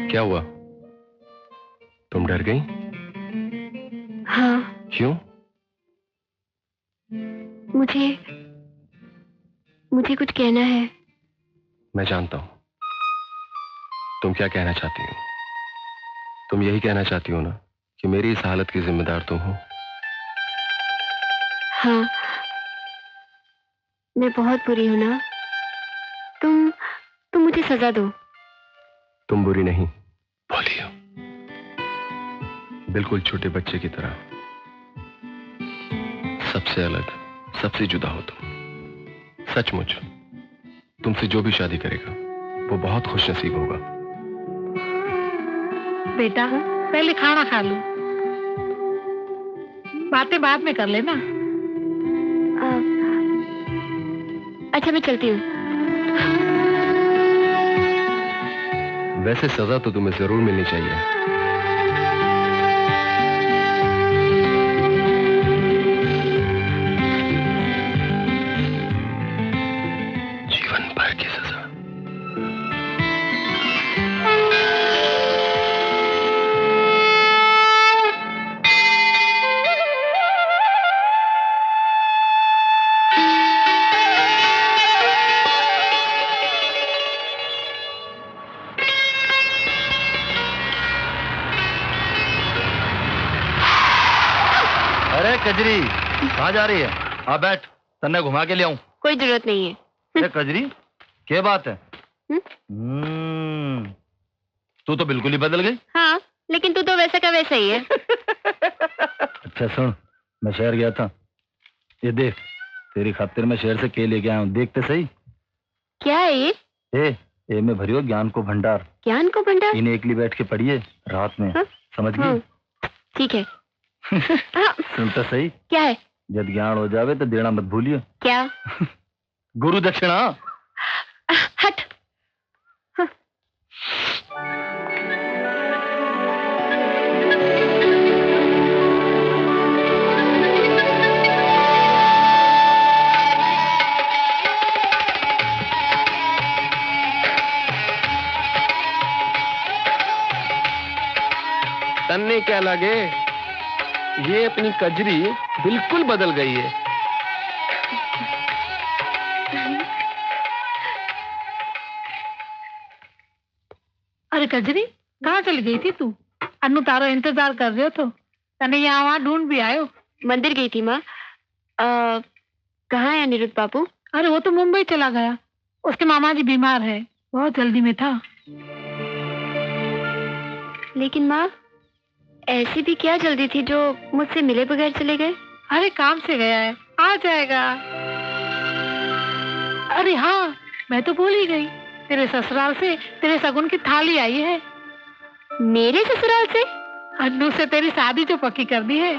क्या हुआ? तुम डर गई? हाँ। क्यों? मुझे कुछ कहना है। मैं जानता हूं तुम क्या कहना चाहती हो। तुम यही कहना चाहती हो ना कि मेरी इस हालत की जिम्मेदार तुम हो। हाँ, मैं बहुत बुरी हूं ना। तुम मुझे सजा दो। तुम बुरी नहीं, भोली हो, बिल्कुल छोटे बच्चे की तरह। सबसे अलग, सबसे जुदा हो तुम। सचमुच तुमसे जो भी शादी करेगा वो बहुत खुशनसीब होगा। बेटा, पहले खाना खा लो, बातें बाद में कर लेना। अच्छा, मैं चलती हूँ। वैसे सजा तो तुम्हें जरूर मिलनी चाहिए। जीवन भर की सजा। कजरी, कहाँ जा रही है? आ बैठ, तन्ने घुमा के ले आऊं। कोई जरूरत नहीं है। कजरी, क्या बात है? तू तो बिल्कुल ही बदल गई। हाँ, लेकिन तू तो वैसा का वैसा ही है। अच्छा सुन, मैं शहर गया था, ये देख, तेरी खातिर मैं शहर से केले लेके आया हूँ, देखते सही। क्या है ये? ए में भरियो ज्ञान को भंडार। ज्ञान को भंडार? इन्हें एकली बैठ के पढ़िए रात में। हाँ? समझ गई? ठीक है। सुनता सही। क्या है? जब ज्ञान हो जावे तो देना मत भूलियो। क्या? गुरु दक्षिणा। हट। तन्ने क्या लगे, ये अपनी कजरी बिल्कुल बदल गई है। अरे कजरी, कहाँ चली गई थी तू? अन्नू तारो इंतजार कर रहे हो तो तने यहाँ वहाँ ढूंढ भी आयो। मंदिर गई थी माँ। कहाँ है अनिरुद्ध बाबू? अरे वो तो मुंबई चला गया, उसके मामा जी बीमार है, बहुत जल्दी में था। लेकिन माँ, ऐसी भी क्या जल्दी थी जो मुझसे मिले बगैर चले गए? अरे काम से गया है, आ जाएगा। अरे हाँ, मैं तो भूल ही गई, तेरे ससुराल से तेरे सगुन की थाली आई है। मेरे ससुराल से? अन्नू से तेरी शादी जो पक्की कर दी है।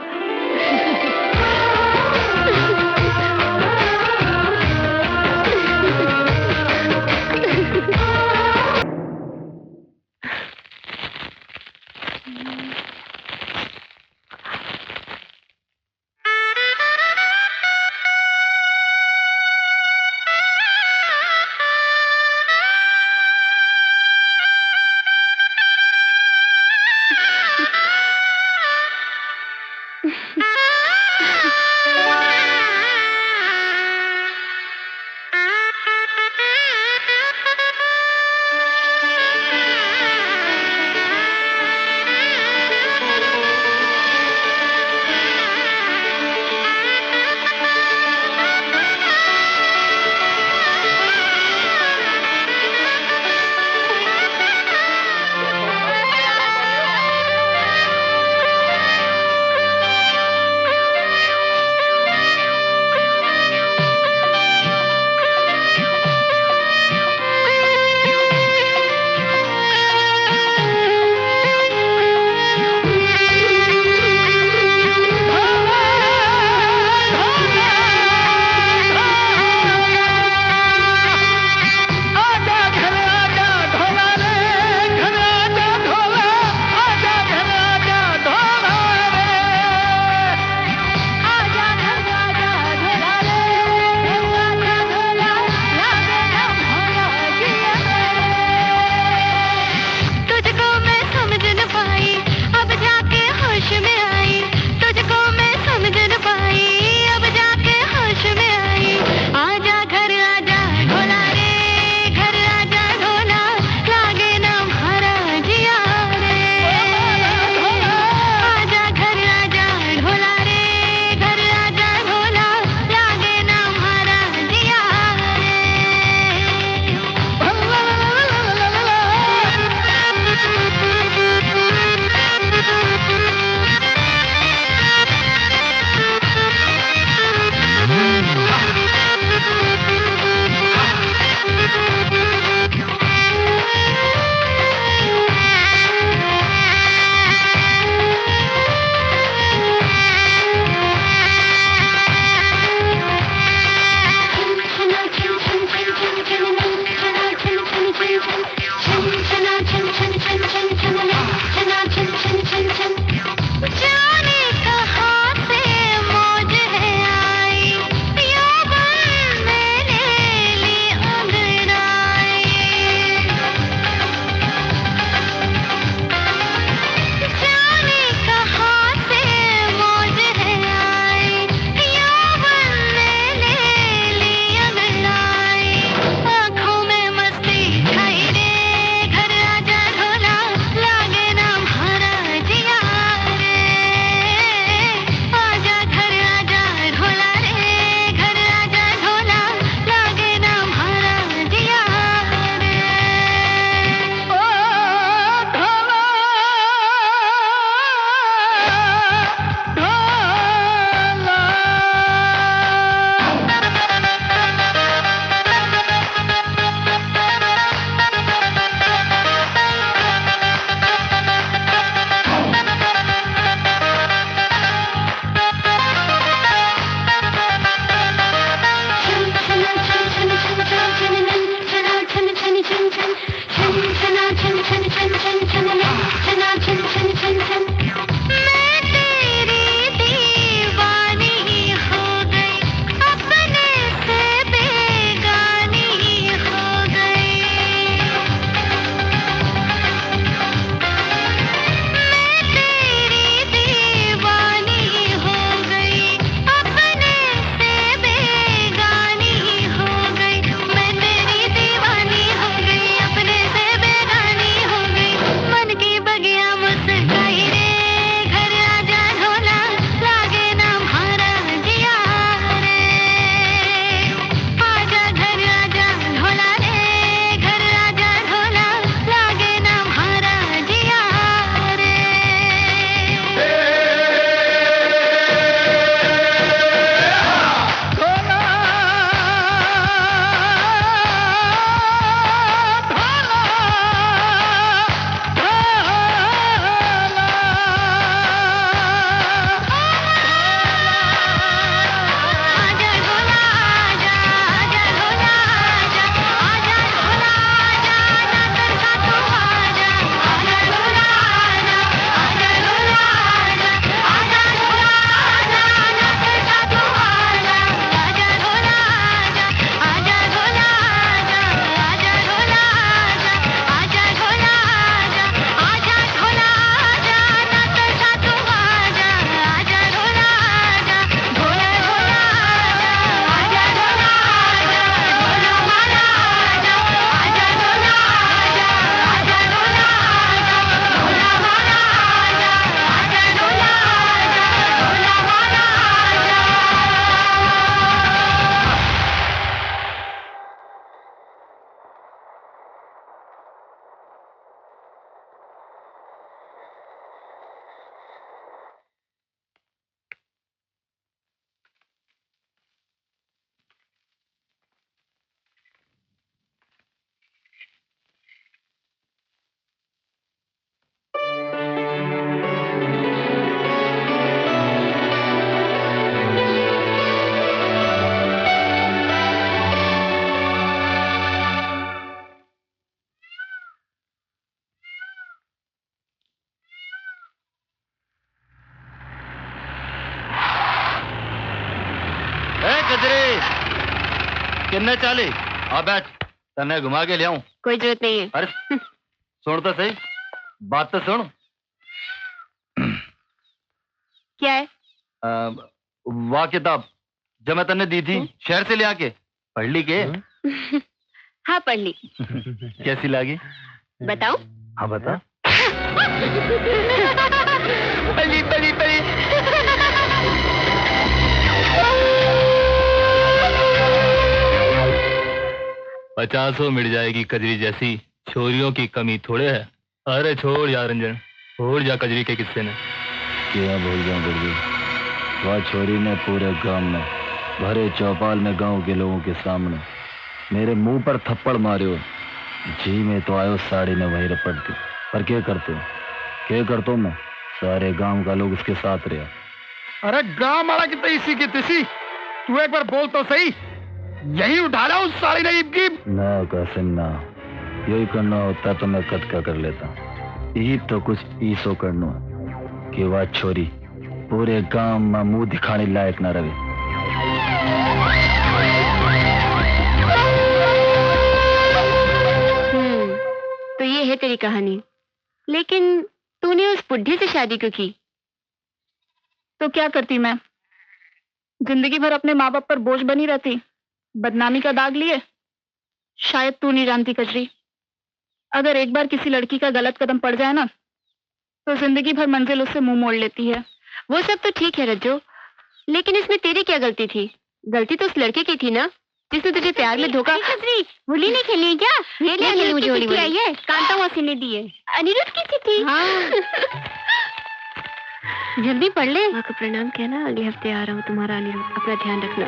कजरी किन्ने चाली आ बैठ तन्ने घुमा के ले आऊं। कोई जरूरत नहीं है। अरे सुन तो सही, बात तो सुन। क्या है? वाह किताब जो मैं तन्ने दी थी शहर से ले आके पढ़ ली के? हाँ पढ़ ली। कैसी लगी? बताऊं? हाँ बता। पढ़ी पढ़ी पढ़ी। 50 मिट जाएगी कजरी जैसी छोरियों की कमी थोड़े है। अरे छोड़ यार रंजन, छोड़ जा कजरी के किस्से ने। क्या भूल जाऊं गुरु, वह छोरी ने पूरे गांव में भरे चौपाल में गांव के लोगों के सामने मेरे मुंह पर थप्पड़ मारे। जी में तो आयो साड़ी ने वही रपट दी, पर क्या करते मैं, सारे गांव का लोग इसके साथ रहा। अरे गांव मारा की तैसी की तिसी, तू एक बार बोल तो सही, यही उठा ला उस साड़ी ने ईब की। ना कैसे ना, यही करना होता तो मैं कद का कर लेता। ईब तो कुछ ईसो करना कि वह छोरी पूरे गांव में मुंह दिखाने लायक न रहे। तो ये है तेरी कहानी, लेकिन तूने उस बुढ़ी से शादी क्यों की? तो क्या करती मैं, जिंदगी भर अपने माँ बाप पर बोझ बनी रहती, बदनामी का दाग लिए। शायद तू नहीं जानती कजरी, अगर एक बार किसी लड़की का गलत कदम पड़ जाए ना तो जिंदगी भर मंजिल उससे मुंह मोड़ लेती है। वो सब तो ठीक है रज्जो, लेकिन इसमें तेरी क्या गलती थी? गलती तो उस लड़के की थी ना जिसने तुझे प्यार में धोखा। कजरी होली नहीं खेलनी क्या? ये ले खेली मुझे होली आई है, कांता मौसी ने दी है। अनिरुद्ध की चिट्ठी। हाँ। जल्दी पढ़ ले। माँ को प्रणाम कहना, अगले हफ्ते आ रहा हूँ तुम्हारा अनिरुद्ध, अपना ध्यान रखना।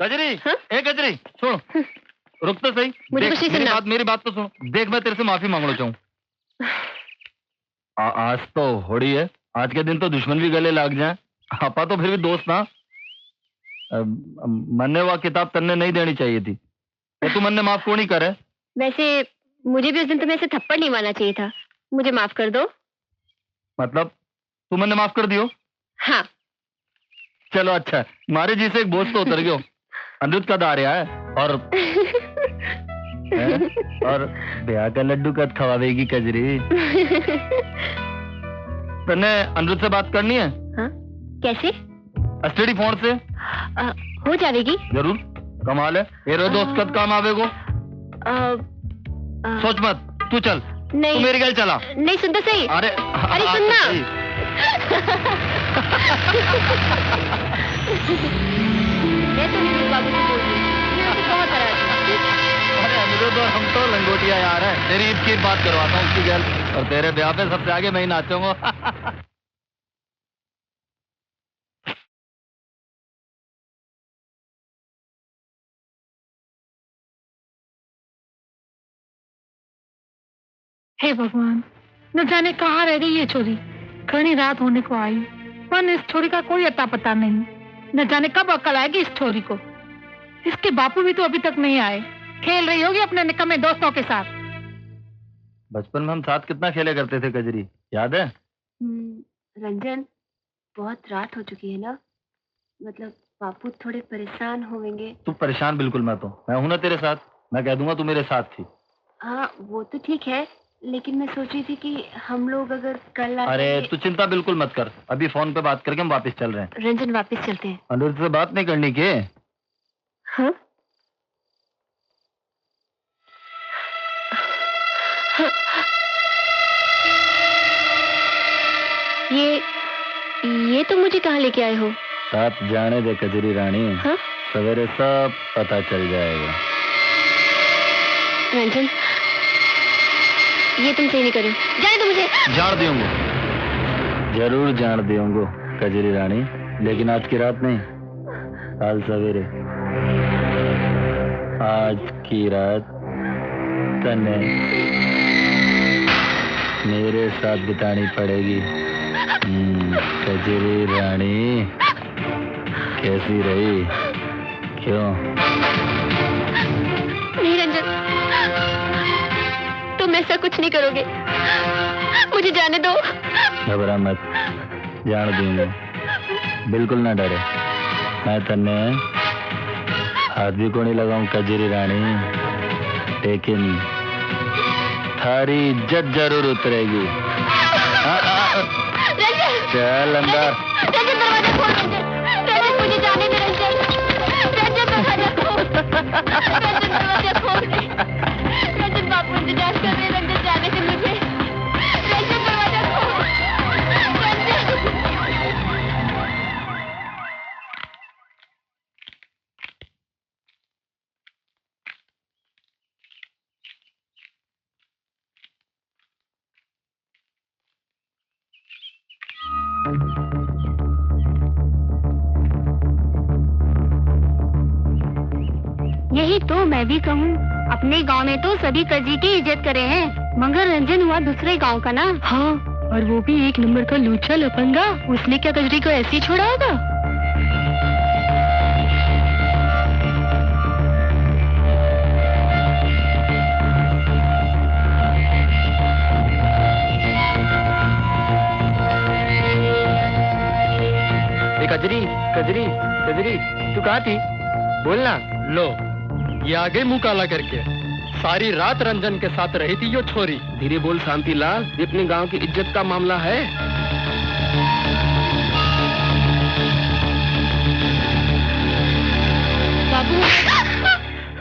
कजरी, ए कजरी, सुन, रुक तो सही। मुझे देख, कुछ नहीं सुनना। मेरी बात तो सुन। देख, मैं तेरे से माफी मांगना चाहूँ। आज तो होड़ी है, आज के दिन तो दुश्मन भी गले लग जाए। आपा तो फिर भी दोस्त ना। मन्ने वह किताब तन्ने नहीं देनी चाहिए थी, तो तू मन्ने माफ क्यों नहीं करे? वैसे मुझे भी उस दिन तुम्हें ऐसे थप्पड़ नहीं मारना चाहिए था। मुझे माफ कर दो। मतलब तू मन्ने माफ कर दियो? हाँ। चलो अच्छा है, मारे जी से एक बोझ तो उतर गयो। अनिरुद्ध का दारिया है और ब्याह का लड्डू कद खवावेगी कजरी? तन्ने अनिरुद्ध से बात करनी है? हाँ? कैसे? एसटीडी फोन से हो जाएगी। जरूर, कमाल है। ये दोस्त कद काम आवेगो। सोच मत, तू चल। नहीं, तू मेरी गल चला। नहीं, सुन तो सही। अरे सुनना। मैं तो अनिरुद्ध बाबू से बोल रही हूँ, मैं उसे बहुत नाराज हूँ। अरे अनिरुद्ध और हम तो लंगोटिया यार हैं। तेरी ईद की बात करवाता हूँ उसकी गल, और तेरे ब्याह पे सबसे आगे मैं ही नाचूंगा। हे भगवान, न जाने कहाँ रह गई ये छोरी। घनी रात होने को आई, पर इस छोरी का कोई अता पता नहीं। न जाने कब अकल आएगी इस छोरी को। इसके बापू भी तो अभी तक नहीं आए। खेल रही होगी अपने निकम्मे दोस्तों के साथ। बचपन में हम साथ कितना खेले करते थे कजरी, याद है? रंजन, बहुत रात हो चुकी है ना, मतलब बापू थोड़े परेशान होंगे। तू परेशान बिल्कुल मत हो, मैं हूं ना तेरे साथ। मैं कह दूंगा तू मेरे साथ थी। हाँ वो तो ठीक है, लेकिन मैं सोच रही थी कि हम लोग अगर कल अरे तू चिंता बिल्कुल मत कर, अभी फोन पे बात करके हम वापस चल रहे हैं। रंजन वापस चलते हैं। अनिरुद्ध से बात नहीं करनी के? हाँ? ये तो मुझे कहाँ लेके आए हो? साथ जाने दे कजरी रानी। हाँ? सवेरे सब पता चल जाएगा। रंजन, ये तुम सही नहीं कर रहे हो। जाने दो मुझे। जान दूंगा, जरूर जान दूंगा कजरी रानी, लेकिन आज की रात नहीं, कल सवेरे। आज की रात तने मेरे साथ बितानी पड़ेगी। कजरी रानी कैसी रही? क्यों? नहीं रंजन, तुम ऐसा कुछ नहीं करोगे, मुझे जाने दो। घबरा मत, जान दूंगा, बिल्कुल ना डरे। मैं तन्ने हाथ भी को नहीं लगाऊं कजरी रानी, लेकिन थारी इज्जत जरूर उतरेगी। चल अंदर। रंजन दरवाजा खोल। रंजन मुझे जाने दे। रंजन दरवाजा खोल। रंजन दरवाजा खोल। रंजन बापू इंतजार कर रहे। रंजन जाने दे मुझे। रंजन दरवाजा खोल। यही तो मैं भी कहूँ, अपने गांव में तो सभी कजरी की इज्जत करे हैं, मगर रंजन हुआ दूसरे गांव का ना। हाँ, और वो भी एक नंबर का लूचा लफंगा। उसने क्या कजरी को ऐसे ही छोड़ा होगा? कजरी कजरी कजरी, तू कहाँ थी? बोलना। लो, ये आ गई मुंह काला करके। सारी रात रंजन के साथ रही थी यो छोरी। धीरे बोल शांति लाल, ये अपने गांव की इज्जत का मामला है। बाबू,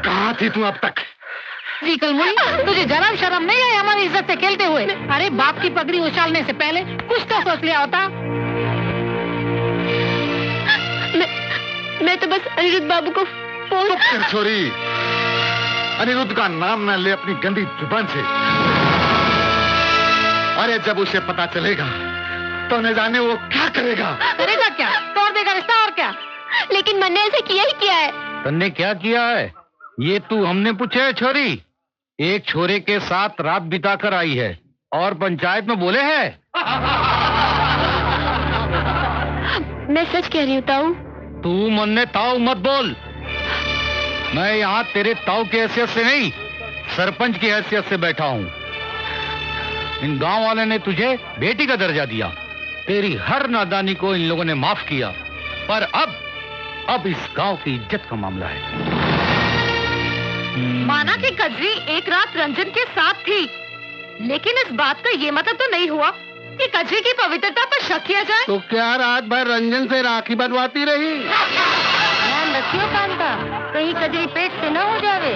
कहाँ थी तू अब तक? जी कलमुई, तुझे जरा शर्म नहीं आई हमारी इज्जत से खेलते हुए? अरे बाप की पगड़ी उछालने से पहले कुछ तो सोच लिया होता। मैं तो बस अनिरुद्ध बाबू को फोन। चुप कर छोरी, अनिरुद्ध का नाम न ले अपनी गंदी जुबान से। अरे जब उसे पता चलेगा तो न जाने वो क्या करेगा। करेगा क्या? तोड़ देगा रिश्ता और क्या? लेकिन मैंने ऐसा किया ही किया है। तन्ने क्या किया है ये तू हमने पूछे है छोरी? एक छोरे के साथ रात बिताकर आई है और पंचायत में बोले है। मैं सच कह रही हूँ ताऊ। तू मन ने ताऊ मत बोल। मैं यहाँ तेरे ताऊ की हैसियत से नहीं, सरपंच की हैसियत से बैठा हूँ। इन गांव वाले ने तुझे बेटी का दर्जा दिया, तेरी हर नादानी को इन लोगों ने माफ किया, पर अब इस गांव की इज्जत का मामला है। माना कि कजरी एक रात रंजन के साथ थी, लेकिन इस बात का ये मतलब तो नहीं हुआ कि कजरी की पवित्रता पर शक किया जाए। तो क्या रात भर रंजन से राखी बंधवाती रही? ध्यान रखियो कांता, कहीं कजरी पेट से न हो जावे।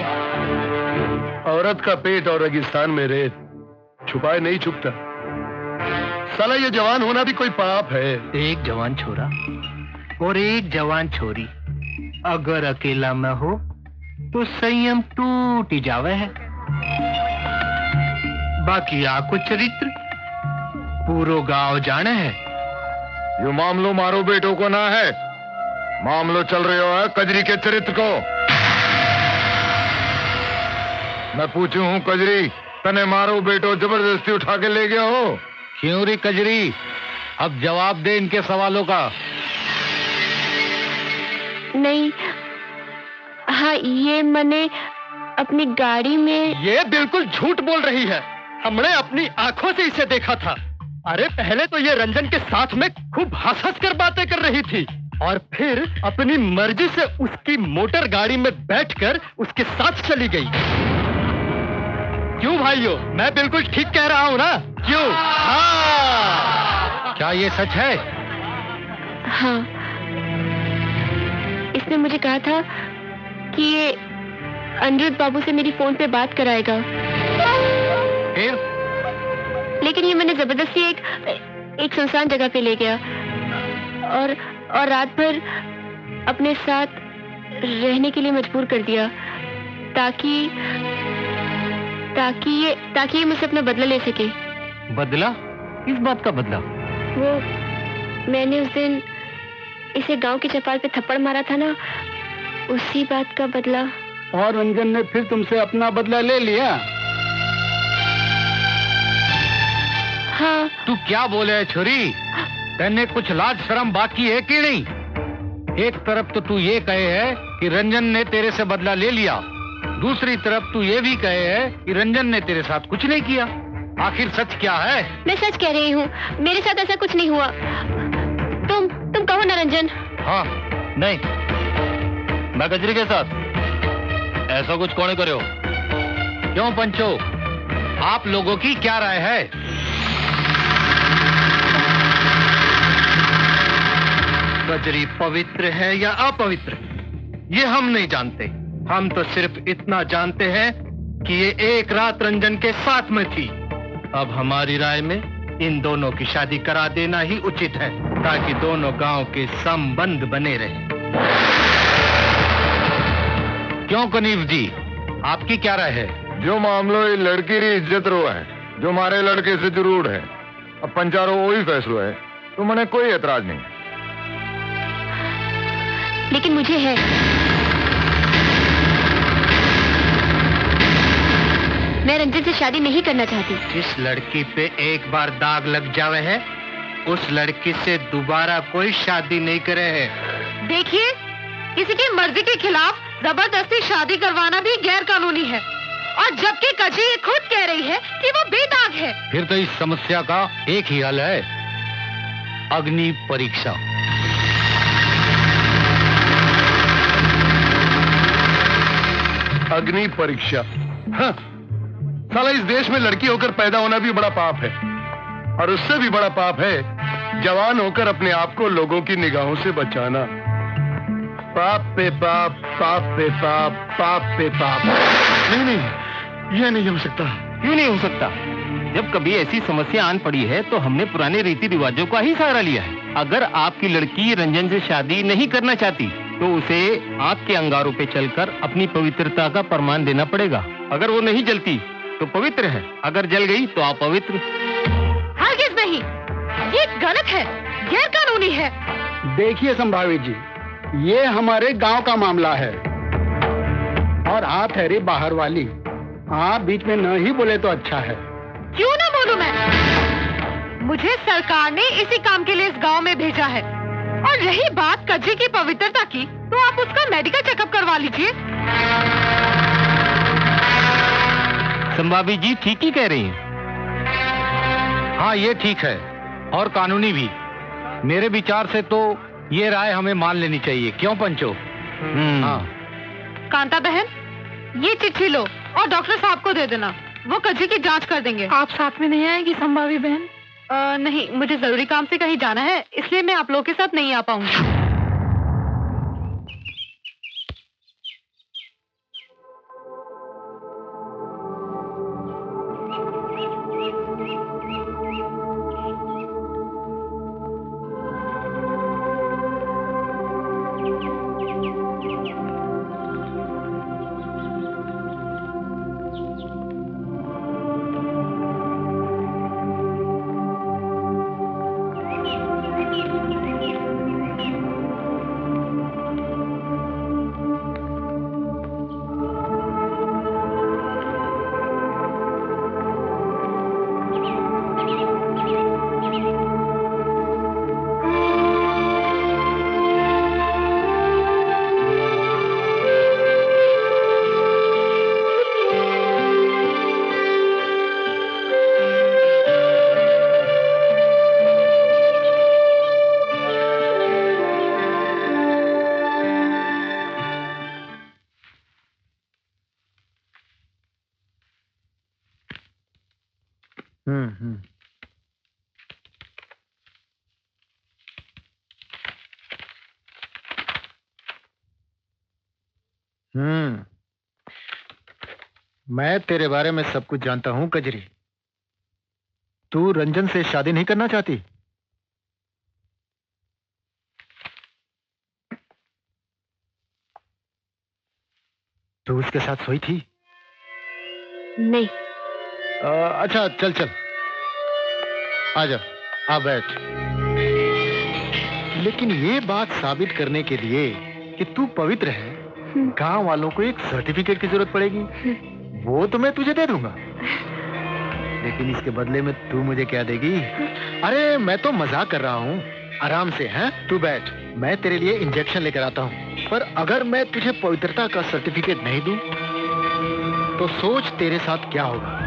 औरत का पेट और रेगिस्तान में रेत छुपाए नहीं छुपता। साला ये जवान होना भी कोई पाप है। एक जवान छोरा और एक जवान छोरी अगर अकेला में हो तो संयम टूट ही जावे है। बाकी आको चरित्र पूरो गांव जाने है। यो मामलो मारो बेटों को ना है, मामलो चल रहे हो है कजरी के चरित्र को। मैं पूछू हूँ कजरी, तने मारो बेटो जबरदस्ती उठा के ले गया हो? क्यों रे कजरी, अब जवाब दे इनके सवालों का। नहीं, हाँ ये मैंने अपनी गाड़ी में। ये बिल्कुल झूठ बोल रही है, हमने अपनी आंखों से इसे देखा था। अरे पहले तो ये रंजन के साथ में खूब हंस कर बातें कर रही थी और फिर अपनी मर्जी से उसकी मोटर गाड़ी में बैठकर उसके साथ चली गई। क्यों भाइयों, मैं बिल्कुल ठीक कह रहा हूँ ना? क्यों? हाँ। क्या ये सच है? हाँ, इसने मुझे कहा था कि ये अनिरुद्ध बाबू से मेरी फोन पे बात कराएगा। लेकिन ये मैंने जबरदस्ती एक सुनसान जगह पे ले गया और रात भर अपने साथ रहने के लिए मजबूर कर दिया ताकि ये मुझसे अपना बदला ले सके। बदला? किस बात का बदला? वो मैंने उस दिन इसे गांव के चौपाल पे थप्पड़ मारा था ना, उसी बात का बदला। और रंजन ने फिर तुमसे अपना बदला ले लिया? हाँ। तू क्या बोले है छोरी? तेने कुछ लाज शर्म बाकी है कि नहीं? एक तरफ तो तू ये कहे है कि रंजन ने तेरे से बदला ले लिया, दूसरी तरफ तू ये भी कहे है कि रंजन ने तेरे साथ कुछ नहीं किया। आखिर सच क्या है? मैं सच कह रही हूँ, मेरे साथ ऐसा कुछ नहीं हुआ। तुम कहो ना रंजन। हाँ, नहीं, मैं कजरी के साथ ऐसा कुछ कौन करे हो? क्यों पंचो, आप लोगों की क्या राय है? कजरी पवित्र है या अपवित्र, ये हम नहीं जानते। हम तो सिर्फ इतना जानते हैं कि ये एक रात रंजन के साथ में थी। अब हमारी राय में इन दोनों की शादी करा देना ही उचित है, ताकि दोनों गांव के संबंध बने रहे। क्यों कनीव जी, आपकी क्या राय है? जो मामलो ये लड़की री इज्जत रो है, जो हमारे लड़के से जरूर है, अब पंचारो वही फैसलो है, तो मैंने कोई एतराज नहीं। लेकिन मुझे है। मैं रंजन से शादी नहीं करना चाहती। जिस लड़की पे एक बार दाग लग जावे है, उस लड़की से दोबारा कोई शादी नहीं करे है। देखिए, किसी की मर्जी के खिलाफ जबरदस्ती शादी करवाना भी गैर कानूनी है, और जबकि कजरी ये खुद कह रही है कि वो बेदाग है। फिर तो इस समस्या का एक ही हल है, अग्नि परीक्षा। अग्नि परीक्षा? हाँ, साला इस देश में लड़की होकर पैदा होना भी बड़ा पाप है, और उससे भी बड़ा पाप है जवान होकर अपने आप को लोगों की निगाहों से बचाना। पाप पे पाप, पाप पे पाप, पाप पे पाप। नहीं, यह नहीं हो सकता। क्यों नहीं हो सकता? जब कभी ऐसी समस्या आन पड़ी है तो हमने पुराने रीति रिवाजों का ही सहारा लिया है। अगर आपकी लड़की रंजन से शादी नहीं करना चाहती तो उसे आग के अंगारों पे चलकर अपनी पवित्रता का प्रमाण देना पड़ेगा। अगर वो नहीं जलती तो पवित्र है, अगर जल गई तो अपवित्र। हरगिज़ नहीं, ये गलत है, गैर कानूनी है। देखिए संभावित जी, ये हमारे गांव का मामला है और हाथ है रे बाहर वाली। हाँ, बीच में न ही बोले तो अच्छा है। क्यों ना बोलूं मैं? मुझे सरकार ने इसी काम के लिए इस गांव में भेजा है। और रही बात कजरी की पवित्रता की, तो आप उसका मेडिकल चेकअप करवा लीजिए। संभाभी जी ठीक ही कह रही हैं। हाँ, ये ठीक है और कानूनी भी। मेरे विचार से तो ये राय हमें मान लेनी चाहिए। क्यों पंचो? हाँ। कांता बहन, ये चिट्ठी लो और डॉक्टर साहब को दे देना। वो कजरी की जांच कर देंगे। आप साथ में नहीं आएगी संभावी बहन? नहीं, मुझे जरूरी काम से कहीं जाना है, इसलिए मैं आप लोगों के साथ नहीं आ पाऊंगी। मैं तेरे बारे में सब कुछ जानता हूं कजरी। तू रंजन से शादी नहीं करना चाहती? तू उसके साथ सोई थी? नहीं। अच्छा चल चल, आ जा, आ बैठ। लेकिन ये बात साबित करने के लिए कि तू पवित्र है, गांव वालों को एक सर्टिफिकेट की जरूरत पड़ेगी। वो तो मैं तुझे दे दूंगा, लेकिन इसके बदले में तू मुझे क्या देगी? अरे मैं तो मजाक कर रहा हूँ, आराम से। हैं, तू बैठ, मैं तेरे लिए इंजेक्शन लेकर आता हूँ। पर अगर मैं तुझे पवित्रता का सर्टिफिकेट नहीं दूं, तो सोच तेरे साथ क्या होगा।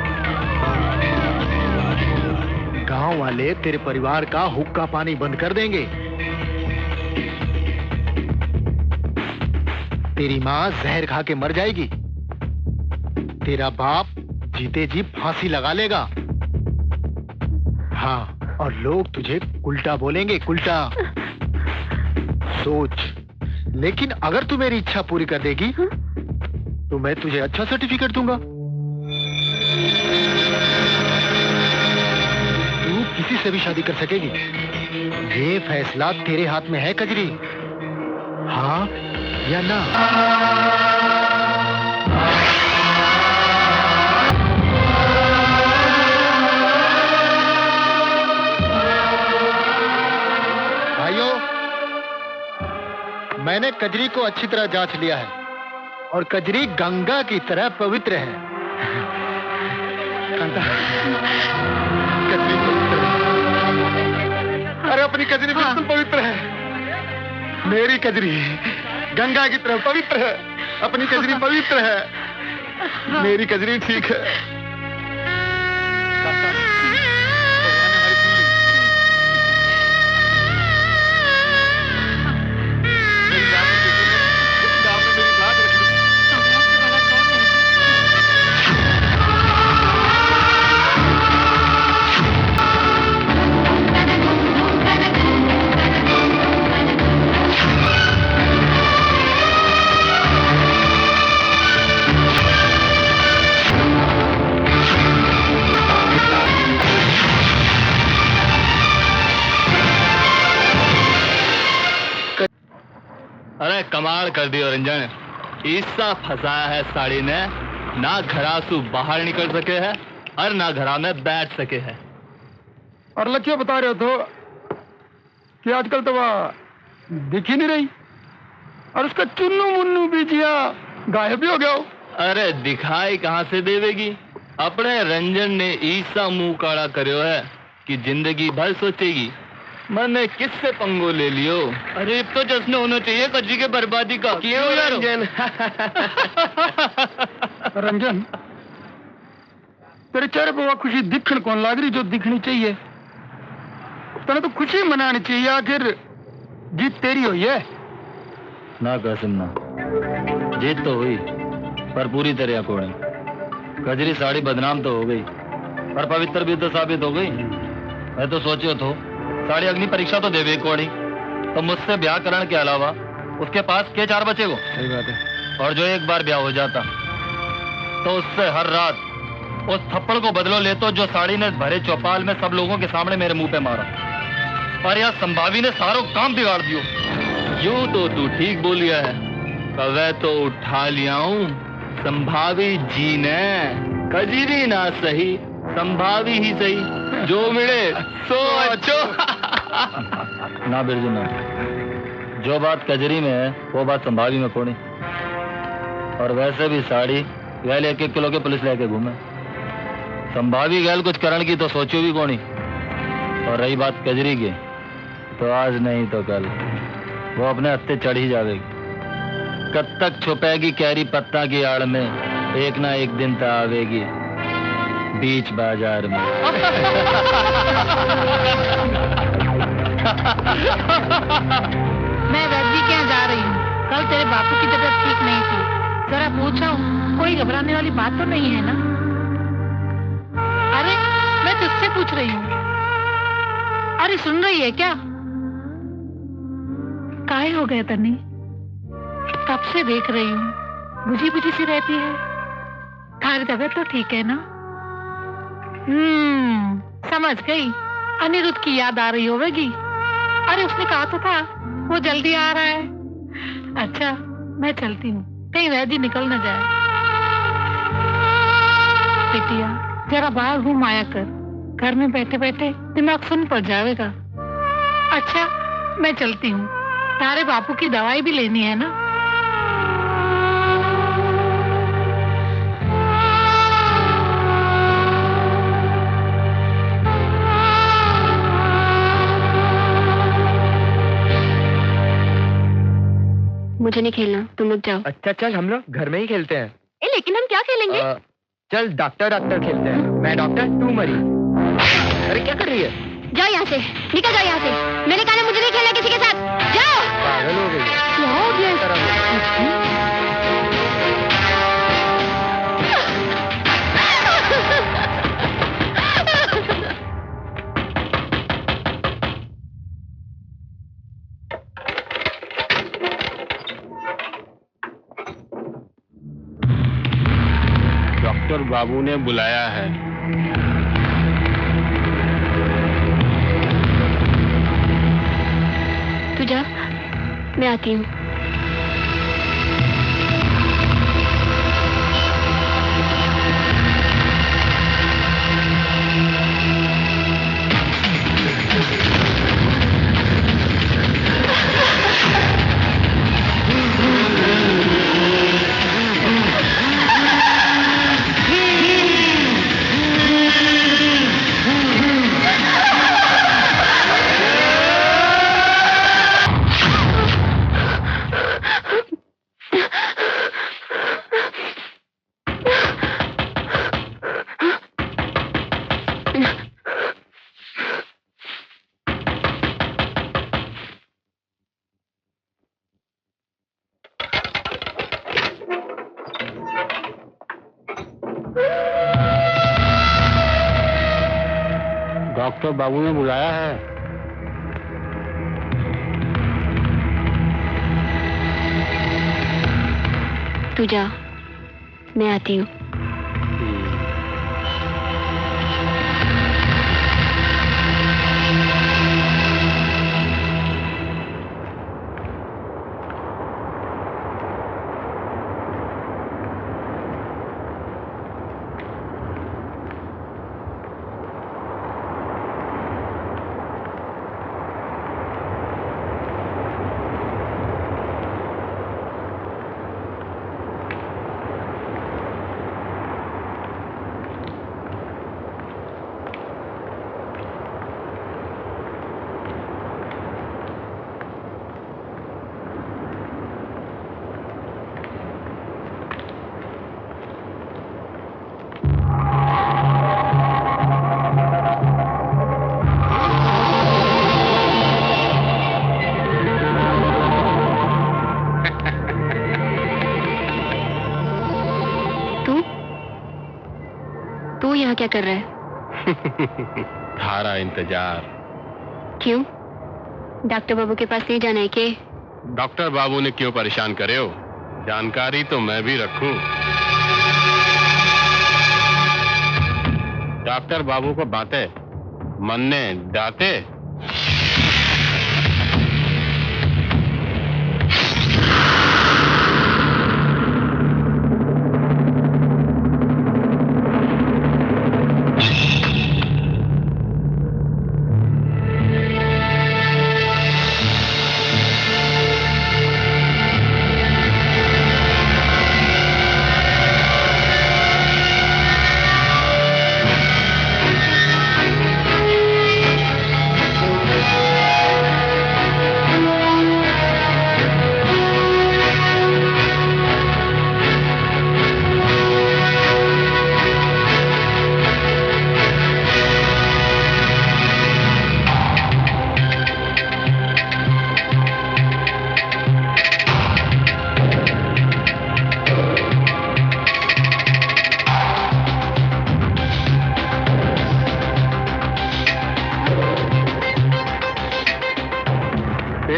गांव वाले तेरे परिवार का हुक्का पानी बंद कर देंगे। तेरी माँ जहर खा के मर जाएगी। तेरा बाप जीते जी फांसी लगा लेगा। हाँ, और लोग तुझे उल्टा बोलेंगे, उल्टा। सोच, लेकिन अगर तू मेरी इच्छा पूरी कर देगी तो मैं तुझे अच्छा सर्टिफिकेट दूंगा। तू किसी से भी शादी कर सकेगी। ये फैसला तेरे हाथ में है कजरी, हाँ या ना। भाइयों, मैंने कजरी को अच्छी तरह जांच लिया है और कजरी गंगा की तरह पवित्र है। कजरी पवित्र है। अरे अपनी कजरी बिल्कुल पवित्र है। मेरी कजरी गंगा की तरह पवित्र है। अपनी कजरी पवित्र है। मेरी कजरी ठीक है। अरे कमाल कर दियो रंजन, ऐसा फंसाया है साड़ी ने, ना घरासू बाहर निकल सके है और ना घरा में बैठ सके है। और लक्ष्य बता रहे हो कि आजकल तो वह दिख ही नहीं रही, और उसका चुन्नू मुन्नू भी जिया गायब ही हो गया हो। अरे दिखाई कहाँ से देवेगी? अपने रंजन ने ईसा मुंह काला करो है कि जिंदगी भर सोचेगी मैंने किससे पंगो ले लियो। अरे अब तो जश्न होना चाहिए कच्ची के बर्बादी का। क्यों रंजन? रंजन, तेरे चेहरे पर वो खुशी दिखण कौन लाग रही जो दिखनी चाहिए? तने तो खुशी मनानी चाहिए, आखिर जीत तेरी हुई है ना कासिम ना, जीत तो हुई पर पूरी तरह को नहीं। कजरी साड़ी बदनाम तो हो गई पर पवित्र भी तो साबित हो गई। मैं तो सोचियो तो साड़ी अग्नि परीक्षा तो देवे कोड़ी, तो मुझसे ब्याह करने के अलावा उसके पास के 4 बचे को। सही बात है। और जो एक बार ब्याह हो जाता तो उससे हर रात उस थप्पड़ को बदलो लेतो जो साड़ी ने भरे चौपाल में सब लोगों के सामने मेरे मुंह पे मारा। और यह संभावी ने सारों काम बिगाड़ दियो। यूं तो तू ठीक बोलिया है, कवे तो उठा लिया हूं संभावी जी ने। कजरी ना सही संभावी ही सही, जो मिले सो अच्छो। ना बिरजू ना, जो बात कजरी में है वो बात संभावी में कोनी। और वैसे भी साड़ी गैल 1-1 किलो के पुलिस लेके घूमे, संभावी गैल कुछ करण की तो सोचो भी कोनी। और रही बात कजरी की, तो आज नहीं तो कल वो अपने हत्थे चढ़ ही जाएगी। कब तक छुपेगी कैरी पत्ता की आड़ में, एक ना एक दिन तो आवेगी बीच बाजार में। मैं वैद्य के यहाँ जा रही हूँ। कल तेरे बापू की तबीयत ठीक नहीं थी, जरा पूछा हूँ, कोई घबराने वाली बात तो नहीं है ना? अरे मैं तुझसे पूछ रही हूँ। अरे सुन रही है क्या? काहे हो गया तन्नी? कब से देख रही हूँ, बुझी बुझी सी रहती है। थारी तबीयत तो ठीक है ना? समझ गई, अनिरुद्ध की याद आ रही होगी। अरे उसने कहा तो था वो जल्दी आ रहा है। अच्छा मैं चलती हूँ, कहीं वैद्य निकल न जाए। बेटिया जरा बाहर घूम आया कर, घर में बैठे बैठे दिमाग सुन पड़ जाएगा। अच्छा मैं चलती हूँ, तारे बापू की दवाई भी लेनी है ना। मुझे नहीं खेलना, तुम लोग जाओ। अच्छा चल हम लोग घर में ही खेलते हैं। लेकिन हम क्या खेलेंगे? चल डॉक्टर खेलते हैं। मैं डॉक्टर तू मरीज। अरे क्या कर रही है? जाओ यहाँ से, निकल जाओ यहाँ से। मैंने कहा ना मुझे नहीं खेलना किसी के साथ, जाओ। पागल हो गई। क्या हो गया? डॉक्टर बाबू ने बुलाया है। तू जा, मैं आती हूँ। डॉक्टर बाबू ने बुलाया है। तू जा, मैं आती हूँ। क्या कर रहा है? थारा इंतजार। क्यों? डॉक्टर बाबू के पास नहीं जाना है के? डॉक्टर बाबू ने क्यों परेशान करे हो? जानकारी तो मैं भी रखूं। डॉक्टर बाबू को बातें मनने जाते।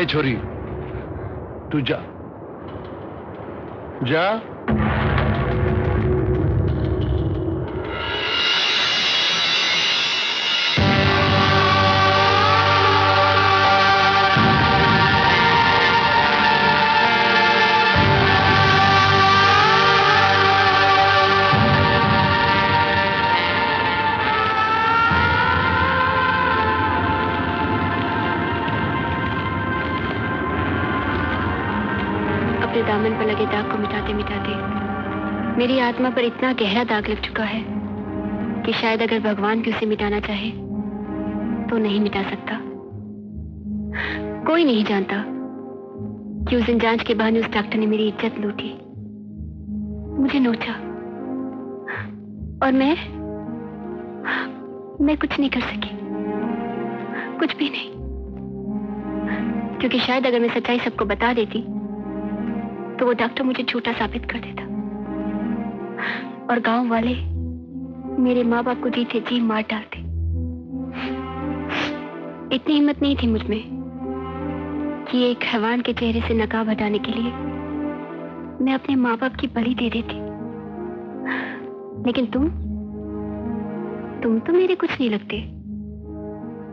छोरी तू जा जा। दामन पर लगे दाग को मिटाते मिटाते मेरी आत्मा पर इतना गहरा दाग लग चुका है कि शायद अगर भगवान भी उसे मिटाना चाहे तो नहीं मिटा सकता। कोई नहीं जानता कि उस दिन जांच के बहाने उस डॉक्टर ने मेरी इज्जत लूटी, मुझे नोचा, और मैं कुछ नहीं कर सकी, कुछ भी नहीं, क्योंकि शायद अगर मैं सच्चाई सबको बता देती तो वो डॉक्टर मुझे झूठा साबित कर देता और गांव वाले मेरे माँ बाप को जीते जी मार डालते। इतनी हिम्मत नहीं थी मुझमें कि एक हैवान के चेहरे से नकाब हटाने के लिए मैं अपने माँ बाप की बलि दे देती। लेकिन तुम तो मेरे कुछ नहीं लगते,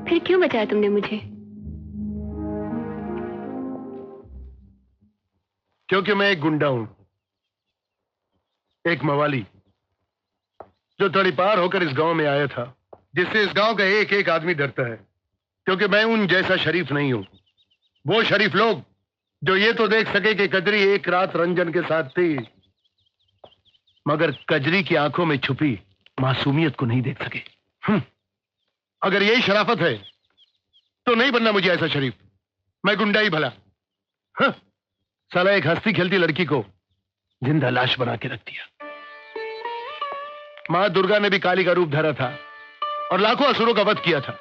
फिर क्यों बचाया तुमने मुझे? क्योंकि मैं एक गुंडा हूं, एक मवाली जो तड़ीपार होकर इस गांव में आया था, जिससे इस गांव का एक एक आदमी डरता है। क्योंकि मैं उन जैसा शरीफ नहीं हूं, वो शरीफ लोग जो ये तो देख सके कि कजरी एक रात रंजन के साथ थी, मगर कजरी की आंखों में छुपी मासूमियत को नहीं देख सके। अगर यही शराफत है तो नहीं बनना मुझे ऐसा शरीफ, मैं गुंडा ही भला। साला एक हंसती खेलती लड़की को जिंदा लाश बना के रख दिया। मां दुर्गा ने भी काली का रूप धरा था और लाखों असुरों का वध किया था।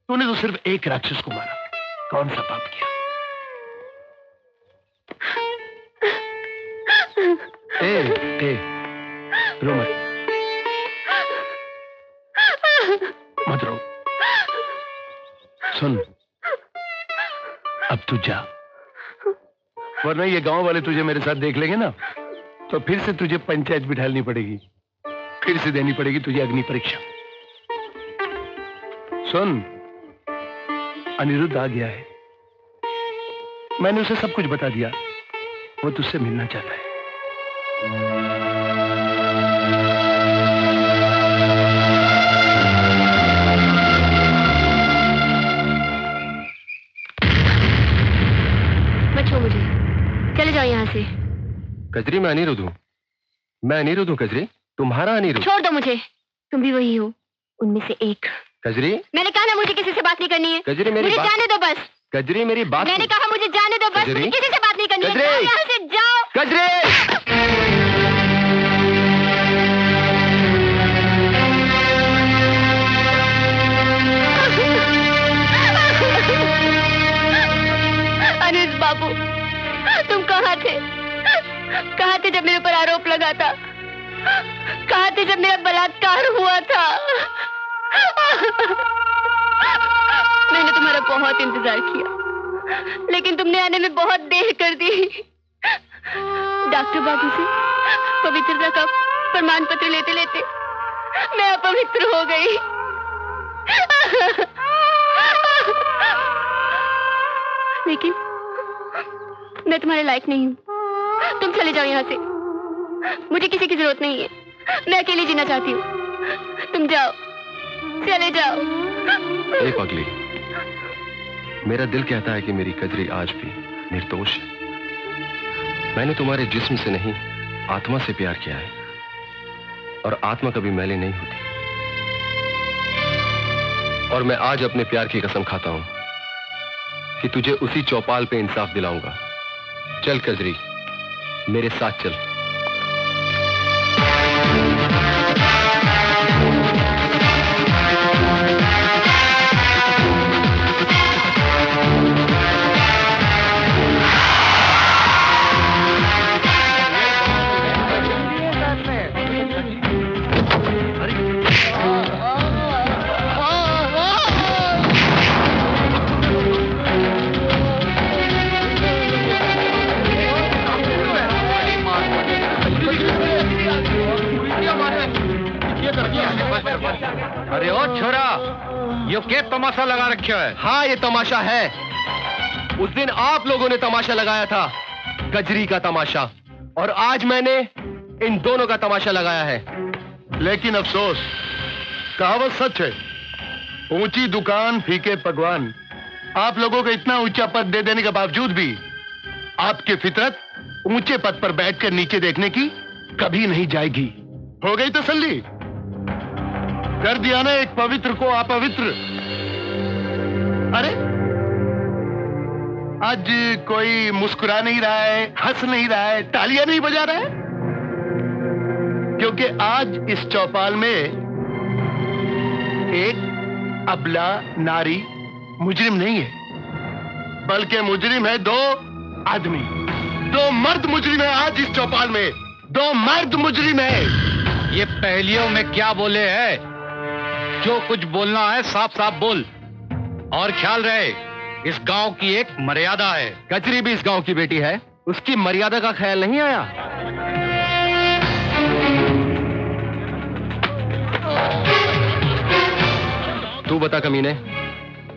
तूने तो सिर्फ एक राक्षस को मारा, कौन सा पाप किया? ए, रो मत रो। सुन, अब तू जा, वरना ये गांव वाले तुझे मेरे साथ देख लेंगे ना तो फिर से तुझे पंचायत बिठालनी पड़ेगी, फिर से देनी पड़ेगी तुझे अग्नि परीक्षा। सुन, अनिरुद्ध आ गया है, मैंने उसे सब कुछ बता दिया, वो तुझसे मिलना चाहता है। मुझे चले जाओ यहाँ से। कजरी, मैं अनिरुद्ध हूँ, मैं अनिरुद्ध हूँ कजरी, तुम्हारा अनिरुद्ध। छोड़ दो मुझे, तुम भी वही हो, उनमें से एक। कजरी, मैंने कहा ना मुझे किसी से बात नहीं करनी है। कजरी मेरी मुझे बात जाने दो बस। कजरी मेरी बात, मैंने कहा मुझे जाने दो बस, मुझे किसी से बात नहीं करनी है। जाओ यहाँ से, जाओ। कजरी, अनिरुद्ध बाबू, तुम कहाँ थे? कहाँ थे जब मेरे ऊपर आरोप लगा था? कहाँ थे जब मेरा बलात्कार बलात्कार हुआ था। मैंने तुम्हारा बहुत इंतजार किया, लेकिन तुमने आने में बहुत देर कर दी। डॉक्टर बाबू से पवित्रता का प्रमाण पत्र लेते लेते मैं अपवित्र हो गई। लेकिन मैं तुम्हारे लायक नहीं हूँ। तुम चले जाओ यहाँ से, मुझे किसी की जरूरत नहीं है। मैं अकेली जीना चाहती हूँ। तुम जाओ, चले जाओ। ए पगली, मेरा दिल कहता है कि मेरी कजरी आज भी निर्दोष है। मैंने तुम्हारे जिस्म से नहीं, आत्मा से प्यार किया है, और आत्मा कभी मैली नहीं होती। और मैं आज अपने प्यार की कसम खाता हूं कि तुझे उसी चौपाल पे इंसाफ दिलाऊंगा। चल कजरी, मेरे साथ चल। अरे ओ छोरा, यो क्या तमाशा लगा रखा है? हाँ, ये तमाशा है। उस दिन आप लोगों ने तमाशा लगाया था, कजरी का तमाशा, और आज मैंने इन दोनों का तमाशा लगाया है। लेकिन अफसोस, कहावत सच है, ऊंची दुकान फीके पकवान। आप लोगों को इतना ऊंचा पद दे देने के बावजूद भी आपकी फितरत ऊंचे पद पर बैठकर नीचे देखने की कभी नहीं जाएगी। हो गई तसल्ली? कर दिया ना एक पवित्र को अपवित्र। अरे आज कोई मुस्कुरा नहीं रहा है, हंस नहीं रहा है, तालियां नहीं बजा रहा है, क्योंकि आज इस चौपाल में एक अबला नारी मुजरिम नहीं है, बल्कि मुजरिम है दो आदमी, दो मर्द मुजरिम है। आज इस चौपाल में दो मर्द मुजरिम है। ये पहेलियों में क्या बोले है? जो कुछ बोलना है साफ साफ बोल, और ख्याल रहे इस गांव की एक मर्यादा है। कजरी भी इस गांव की बेटी है, उसकी मर्यादा का ख्याल नहीं आया? तू बता कमीने,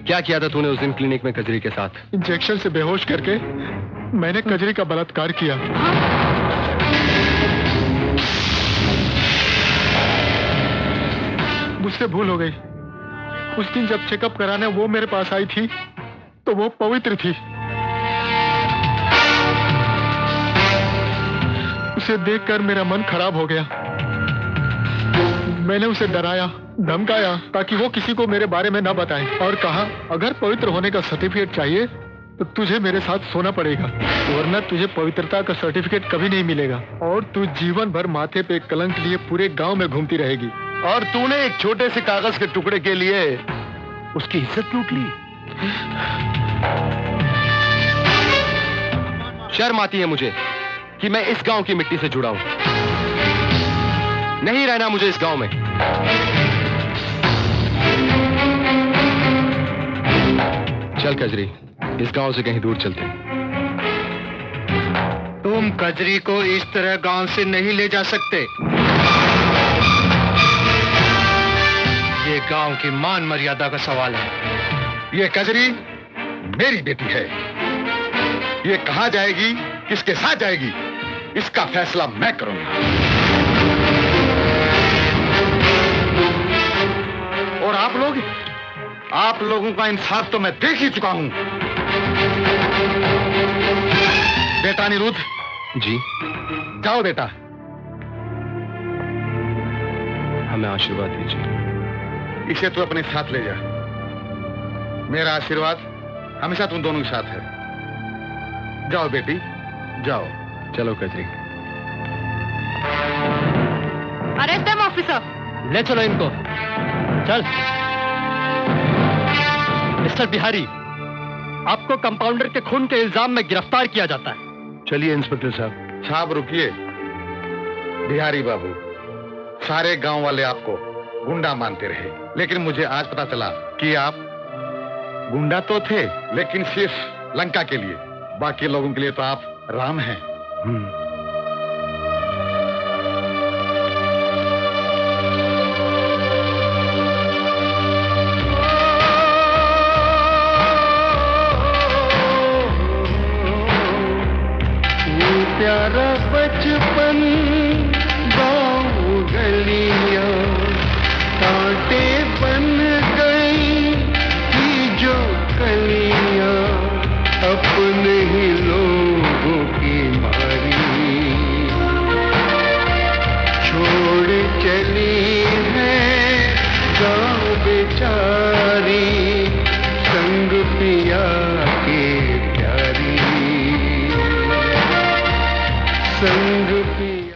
क्या किया था तूने उस दिन क्लिनिक में कजरी के साथ? इंजेक्शन से बेहोश करके मैंने कजरी का बलात्कार किया। मुझसे भूल हो गई। उस दिन जब चेकअप कराने वो मेरे पास आई थी तो वो पवित्र थी। उसे देखकर मेरा मन खराब हो गया। मैंने उसे डराया, धमकाया ताकि वो किसी को मेरे बारे में न बताए, और कहा अगर पवित्र होने का सर्टिफिकेट चाहिए तो तुझे मेरे साथ सोना पड़ेगा, वरना तुझे पवित्रता का सर्टिफिकेट कभी नहीं मिलेगा, और तू जीवन भर माथे पे कलंक लिए पूरे गांव में घूमती रहेगी। और तूने एक छोटे से कागज के टुकड़े के लिए उसकी इज्जत लूट ली। शर्म आती है मुझे कि मैं इस गांव की मिट्टी से जुड़ा हूं। नहीं रहना मुझे इस गांव में। चल कजरी, इस गांव से कहीं दूर चलते हैं। तुम कजरी को इस तरह गांव से नहीं ले जा सकते। ये गांव की मान मर्यादा का सवाल है। ये कजरी मेरी बेटी है। ये कहां जाएगी, किसके साथ जाएगी, इसका फैसला मैं करूंगा। और आप लोगों का इंसाफ तो मैं देख ही चुका हूं। बेटा अनिरुद्ध जी, जाओ बेटा। हमें आशीर्वाद दीजिए। इसे तू अपने साथ ले जा। मेरा आशीर्वाद हमेशा तुम दोनों के साथ है। जाओ बेटी, जाओ। चलो कजरी। Arrest them officer. ले चलो इनको। चल। मिस्टर बिहारी, आपको कंपाउंडर के खून के इल्जाम में गिरफ्तार किया जाता है। चलिए इंस्पेक्टर साहब। साहब रुकिए। बिहारी बाबू, सारे गांव वाले आपको गुंडा मानते रहे, लेकिन मुझे आज पता चला कि आप गुंडा तो थे, लेकिन सिर्फ लंका के लिए, बाकी लोगों के लिए तो आप राम हैं। प्यारा बचपन गाँव गलियां कांटे बन गई थी जो कलियां अपने ही लोगों की मारी छोड़ चली है गाँव बेचारी संग पिया